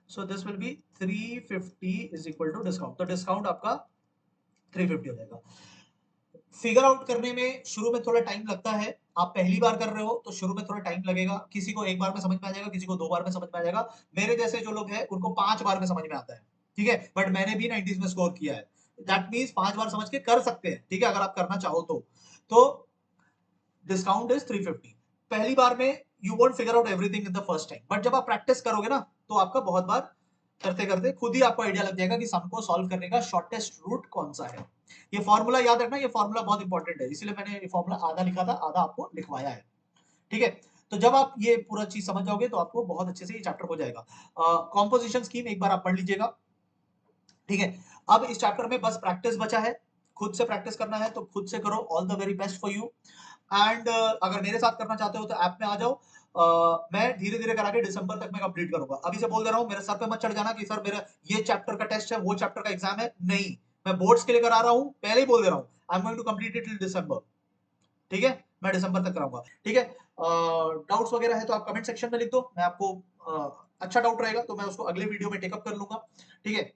So this will be 350 is equal to discount, तो डिस्काउंट आपका 350 हो जाएगा। फिगर आउट करने में शुरू में थोड़ा टाइम लगता है, आप पहली बार कर रहे हो तो शुरू में थोड़ा टाइम लगेगा, किसी को एक बार में समझ में आ जाएगा, किसी को 2 बार में समझ में आ जाएगा। मेरे जैसे जो लोग हैं उनको 5 बार में समझ में आता है। ठीक है, बट मैंने भी 90s में स्कोर किया है, दैट मींस 5 बार समझ के कर सकते हैं। ठीक है, अगर आप करना चाहो तो डिस्काउंट इज 350। पहली बार में you won't figure out everything in the first time, but जब आप प्रैक्टिस करोगे ना तो आपका बहुत बार करते करते खुद ही आपको आइडिया लग जाएगा कि सम को सॉल्व करने का शॉर्टेस्ट रूट कौन सा है। ये फॉर्मूला याद रखना, ये फॉर्मूला बहुत इंपॉर्टेंट है, इसलिए मैंने ये फॉर्मूला आधा लिखा था, आधा आपको लिखवाया है। ठीक है, तो जब आप ये पूरा चीज समझ जाओगे तो आपको बहुत अच्छे से ये चैप्टर हो जाएगा। कॉम्पोजिशन स्कीम एक बार आप पढ़ लीजिएगा। ठीक है, अब इस चैप्टर में बस प्रैक्टिस बचा है, खुद से प्रैक्टिस करना है तो खुद से करो। All the very best for you. And अगर मेरे साथ करना चाहते हो तो ऐप में आ जाओ। मैं धीरे धीरे करा के दिसंबर तक मैं कंप्लीट करूंगा। अभी से बोल दे रहा हूँ, मेरे सर पे मत चढ़ जाना कि सर मेरा ये चैप्टर का टेस्ट है, वो चैप्टर का एग्जाम है, नहीं, मैं बोर्ड्स के लिए करा रहा हूँ, पहले ही बोल दे रहा हूँ, I am going to complete it till December. ठीक है, मैं दिसंबर तक कराऊंगा। ठीक है, डाउट्स वगैरह है तो आप कमेंट सेक्शन में लिख दो, मैं आपको अच्छा डाउट रहेगा तो मैं उसको अगले वीडियो में टेकअप कर लूंगा। ठीक है,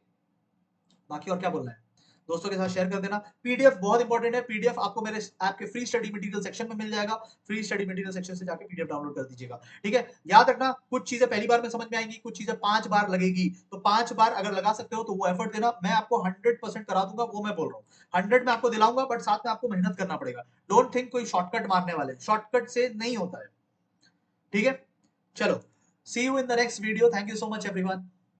बाकी और क्या बोलना है, दोस्तों के साथ शेयर कर देना। पीडीएफ बहुत इंपॉर्टेंट है, पीडीएफ आपको मेरे ऐप के फ्री स्टडी मटेरियल सेक्शन में मिल जाएगा, फ्री स्टडी मटेरियल सेक्शन से जाके पीडीएफ डाउनलोड कर दीजिएगा, ठीक है। याद रखना कुछ चीजें पहली बार में समझ में आएंगी, कुछ चीजें 5 बार लगेगी, तो 5 बार अगर लगा सकते हो तो वो एफर्ट देना, मैं आपको 100% करा दूंगा, वो मैं बोल रहा हूँ। 100 में आपको दिलाऊंगा, बट साथ में आपको मेहनत करना पड़ेगा। डोंट थिंक कोई शॉर्टकट मारने वाले, शॉर्टकट से नहीं होता है, ठीक है। चलो, see you in the next video, thank you so much everyone.